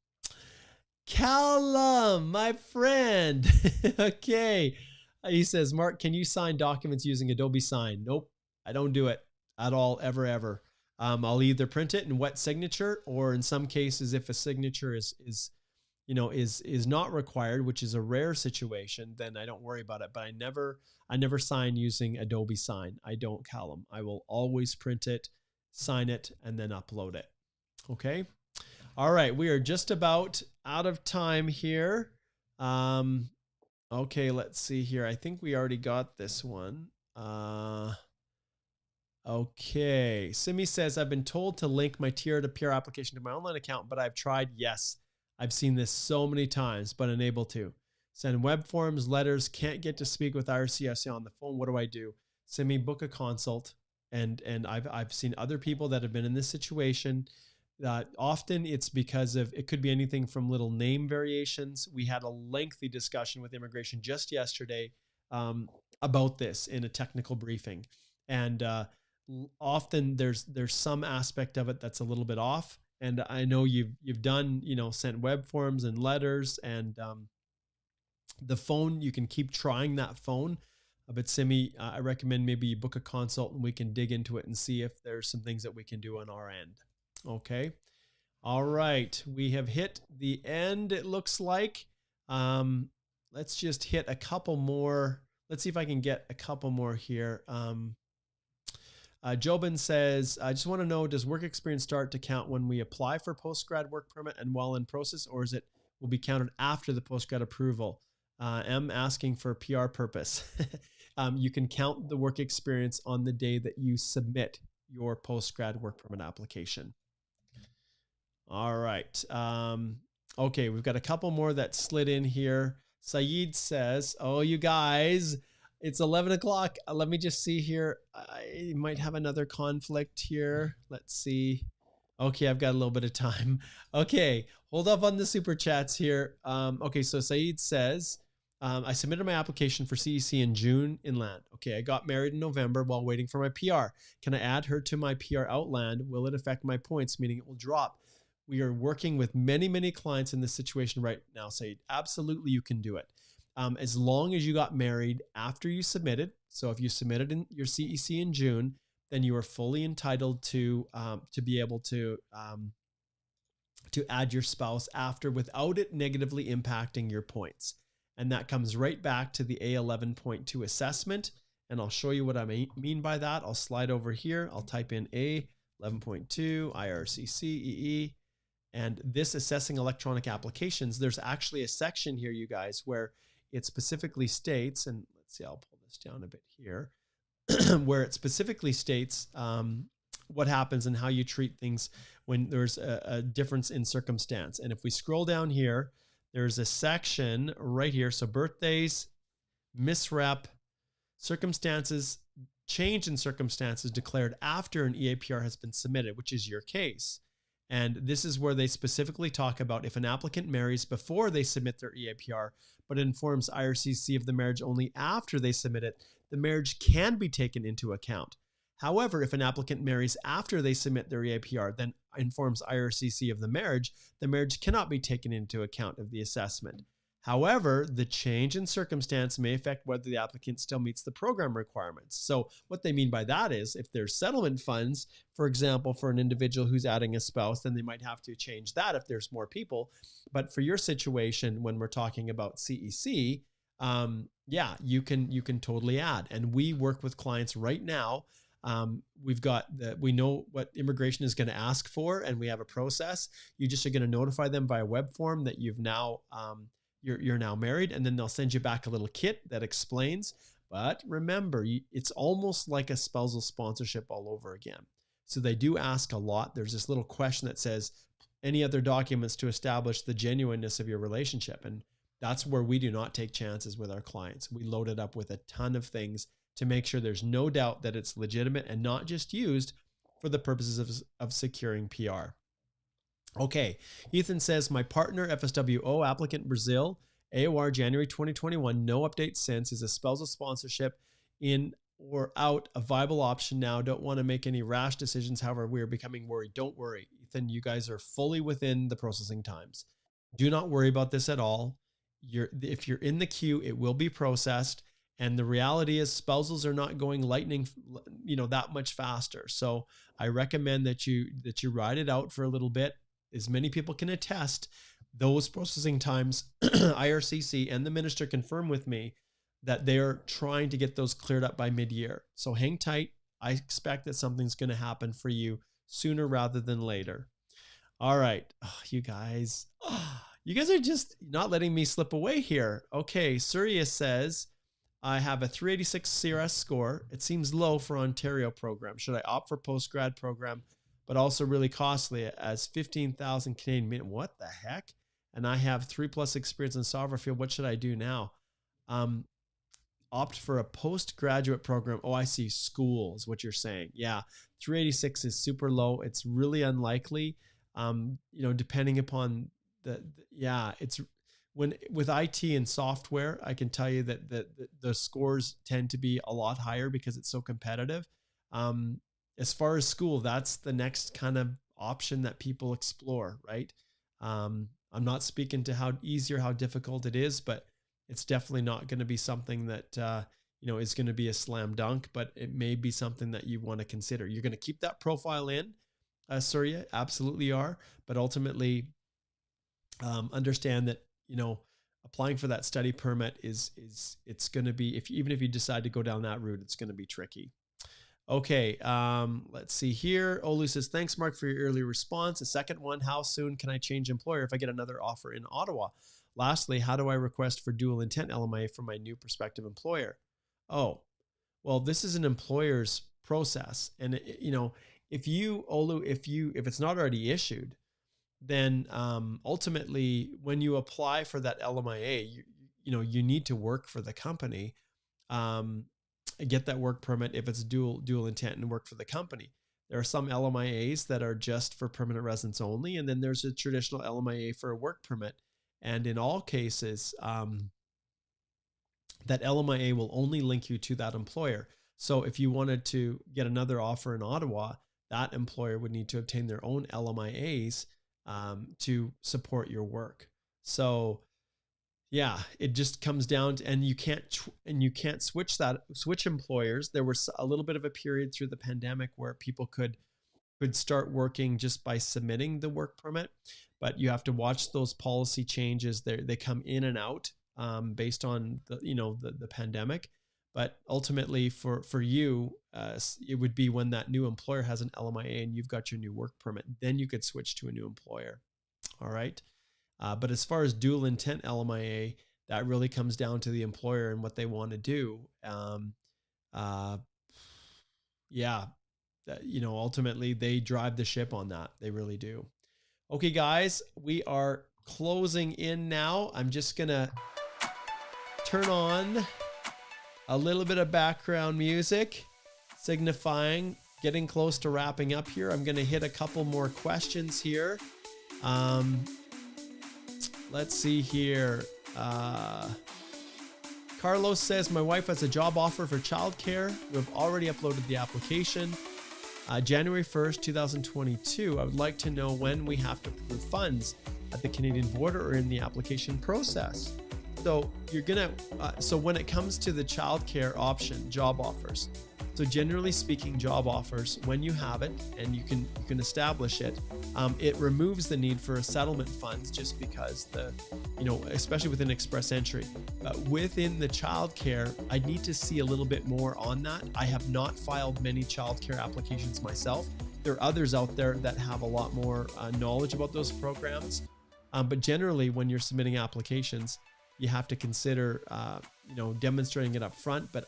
Callum, my friend. Okay. He says, Mark, can you sign documents using Adobe Sign? Nope, I don't do it at all, ever. I'll either print it in wet signature, or in some cases, if a signature is not required, which is a rare situation, then I don't worry about it. But I never sign using Adobe Sign. I don't, Callum. I will always print it, sign it, and then upload it. Okay. All right. We are just about out of time here. Okay. Let's see here. I think we already got this one. Okay. Simi says, I've been told to link my TR to PR application to my online account, but I've tried. Yes. I've seen this so many times, but unable to. Send web forms, letters, can't get to speak with IRCSA on the phone. What do I do? Send me, book a consult. And I've seen other people that have been in this situation. Often it's because of, it could be anything from little name variations. We had a lengthy discussion with immigration just yesterday about this in a technical briefing. And often there's some aspect of it that's a little bit off. And I know you've done, sent web forms and letters, and the phone, you can keep trying that phone. But Simi, I recommend maybe you book a consult and we can dig into it and see if there's some things that we can do on our end. Okay. All right. We have hit the end, it looks like. Let's just hit a couple more. Let's see if I can get a couple more here. Jobin says, I just want to know, does work experience start to count when we apply for post-grad work permit and while in process, or is it will be counted after the post-grad approval? I'm asking for PR purpose. You can count the work experience on the day that you submit your post-grad work permit application. All right. Okay, we've got a couple more that slid in here. Saeed says, oh, you guys, it's 11 o'clock. Let me just see here. I might have another conflict here. Let's see. Okay, I've got a little bit of time. Okay, hold up on the super chats here. Okay, so Saeed says, I submitted my application for CEC in June inland. Okay, I got married in November while waiting for my PR. Can I add her to my PR outland? Will it affect my points, meaning it will drop? We are working with many, many clients in this situation right now, Saeed. Absolutely, you can do it. As long as you got married after you submitted. So if you submitted in your CEC in June, then you are fully entitled to be able to add your spouse after without it negatively impacting your points. And that comes right back to the A11.2 assessment. And I'll show you what I mean by that. I'll slide over here. I'll type in A11.2 IRCC-EE. And this assessing electronic applications, there's actually a section here, you guys, where it specifically states, and let's see, I'll pull this down a bit here, where it specifically states what happens and how you treat things when there's a difference in circumstance. And if we scroll down here, there's a section right here. So birthdays, misrep, circumstances, change in circumstances declared after an EAPR has been submitted, which is your case. And this is where they specifically talk about if an applicant marries before they submit their EAPR, but informs IRCC of the marriage only after they submit it, the marriage can be taken into account. However, if an applicant marries after they submit their EAPR, then informs IRCC of the marriage cannot be taken into account of the assessment. However, the change in circumstance may affect whether the applicant still meets the program requirements. So what they mean by that is if there's settlement funds, for example, for an individual who's adding a spouse, then they might have to change that if there's more people. But for your situation, when we're talking about CEC, yeah, you can totally add. And we work with clients right now. We know what immigration is going to ask for, and we have a process. You just are going to notify them by a web form that you've now, you're now married, and then they'll send you back a little kit that explains. But remember, it's almost like a spousal sponsorship all over again. So they do ask a lot. There's this little question that says, any other documents to establish the genuineness of your relationship? And that's where we do not take chances with our clients. We load it up with a ton of things to make sure there's no doubt that it's legitimate and not just used for the purposes of securing PR. Okay, Ethan says, my partner, FSWO, applicant Brazil, AOR January 2021, no update since, is a spousal sponsorship in or out a viable option now. Don't want to make any rash decisions. However, we are becoming worried. Don't worry, Ethan. You guys are fully within the processing times. Do not worry about this at all. If you're in the queue, it will be processed. And the reality is spousals are not going lightning, that much faster. So I recommend that you ride it out for a little bit. As many people can attest, those processing times, IRCC and the minister confirm with me that they're trying to get those cleared up by mid-year. So hang tight. I expect that something's going to happen for you sooner rather than later. All right. You guys are just not letting me slip away here. Okay. Surya says, I have a 386 CRS score. It seems low for Ontario program. Should I opt for post-grad program, but also really costly as 15,000 Canadian? What the heck? And I have 3+ experience in software field. What should I do now? Opt for a postgraduate program. Oh, I see. School is what you're saying. Yeah. 386 is super low. It's really unlikely. Depending upon it's when with IT and software, I can tell you that the scores tend to be a lot higher because it's so competitive. As far as school, that's the next kind of option that people explore, right? I'm not speaking to how easy or how difficult it is, but it's definitely not going to be something that, is going to be a slam dunk, but it may be something that you want to consider. You're going to keep that profile in, Surya, absolutely are. But ultimately, understand that, applying for that study permit it's going to be, even if you decide to go down that route, it's going to be tricky. Okay. Let's see here. Olu says, thanks, Mark, for your early response. The second one, how soon can I change employer if I get another offer in Ottawa? Lastly, how do I request for dual intent LMIA for my new prospective employer? Oh, well, this is an employer's process. And if it's not already issued, then ultimately when you apply for that LMIA, you need to work for the company, get that work permit if it's dual intent, and work for the company. There are some LMIAs that are just for permanent residence only, and then there's a traditional LMIA for a work permit. And in all cases, that LMIA will only link you to that employer. So if you wanted to get another offer in Ottawa, that employer would need to obtain their own LMIAs to support your work. So yeah, it just comes down to, and you can't switch employers. There was a little bit of a period through the pandemic where people could start working just by submitting the work permit, but you have to watch those policy changes. They come in and out based on the pandemic. But ultimately for you, it would be when that new employer has an LMIA and you've got your new work permit, then you could switch to a new employer. All right. But as far as dual intent LMIA, that really comes down to the employer and what they want to do. Ultimately they drive the ship on that. They really do. Okay, guys, we are closing in now. I'm just going to turn on a little bit of background music signifying getting close to wrapping up here. I'm going to hit a couple more questions here. Let's see here. Carlos says, my wife has a job offer for childcare. We've already uploaded the application. January 1st, 2022. I would like to know when we have to prove funds at the Canadian border or in the application process. So so when it comes to the childcare option, job offers. So generally speaking, job offers, when you have it and you can establish it, it removes the need for settlement funds just because especially within express entry. Within the childcare, I need to see a little bit more on that. I have not filed many childcare applications myself. There are others out there that have a lot more knowledge about those programs. But generally, when you're submitting applications, you have to consider, demonstrating it up front. But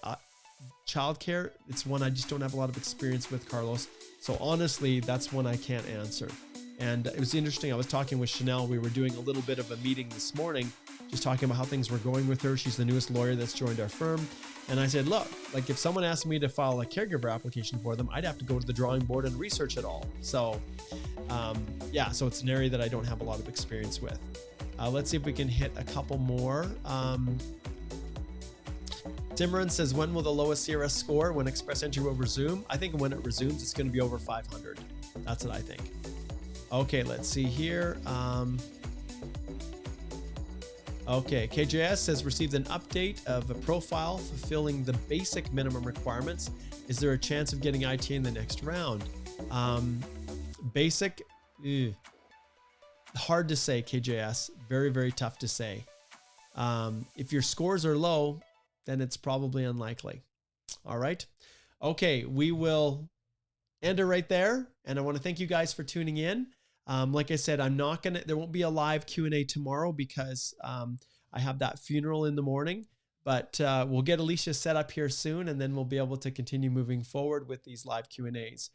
childcare, it's one I just don't have a lot of experience with, Carlos. So honestly, that's one I can't answer. And it was interesting. I was talking with Chanel. We were doing a little bit of a meeting this morning, just talking about how things were going with her. She's the newest lawyer that's joined our firm. And I said, look, like if someone asked me to file a caregiver application for them, I'd have to go to the drawing board and research it all. So so it's an area that I don't have a lot of experience with. Let's see if we can hit a couple more. Simran says, when will the lowest CRS score when Express Entry will resume? I think when it resumes, it's going to be over 500. That's what I think. Okay, let's see here. Okay, KJS has received an update of a profile fulfilling the basic minimum requirements. Is there a chance of getting ITA in the next round? Basic, hard to say, KJS. Very, very tough to say. If your scores are low, then it's probably unlikely. All right. Okay, we will end it right there. And I want to thank you guys for tuning in. Like I said, there won't be a live Q&A tomorrow because I have that funeral in the morning, but we'll get Alicia set up here soon, and then we'll be able to continue moving forward with these live Q&As.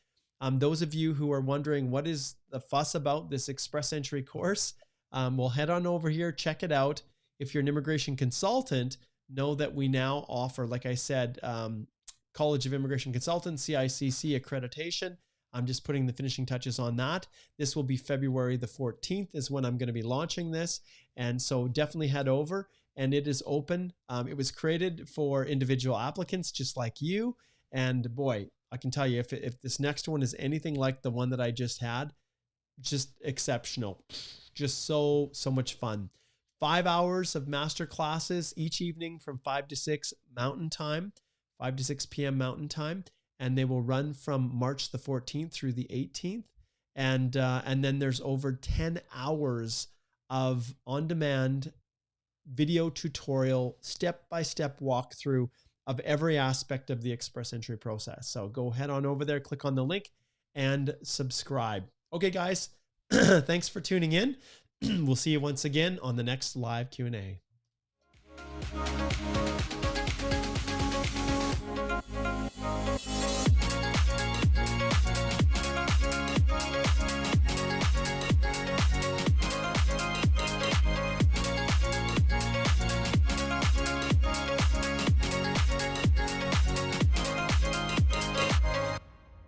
Those of you who are wondering what is the fuss about this Express Entry course, we'll head on over here, check it out. If you're an immigration consultant, know that we now offer, like I said, College of Immigration Consultants, CICC accreditation. I'm just putting the finishing touches on that. This will be February the 14th is when I'm going to be launching this. And so definitely head over, and it is open. It was created for individual applicants just like you. And boy, I can tell you, if this next one is anything like the one that I just had, just exceptional, just so much fun. 5 hours of master classes each evening from 5 to 6 Mountain Time, 5 to 6 p.m. Mountain Time. And they will run from March the 14th through the 18th. And then there's over 10 hours of on-demand video tutorial, step-by-step walkthrough of every aspect of the Express Entry process. So go head on over there, click on the link, and subscribe. Okay, guys, thanks for tuning in. We'll see you once again on the next live Q&A.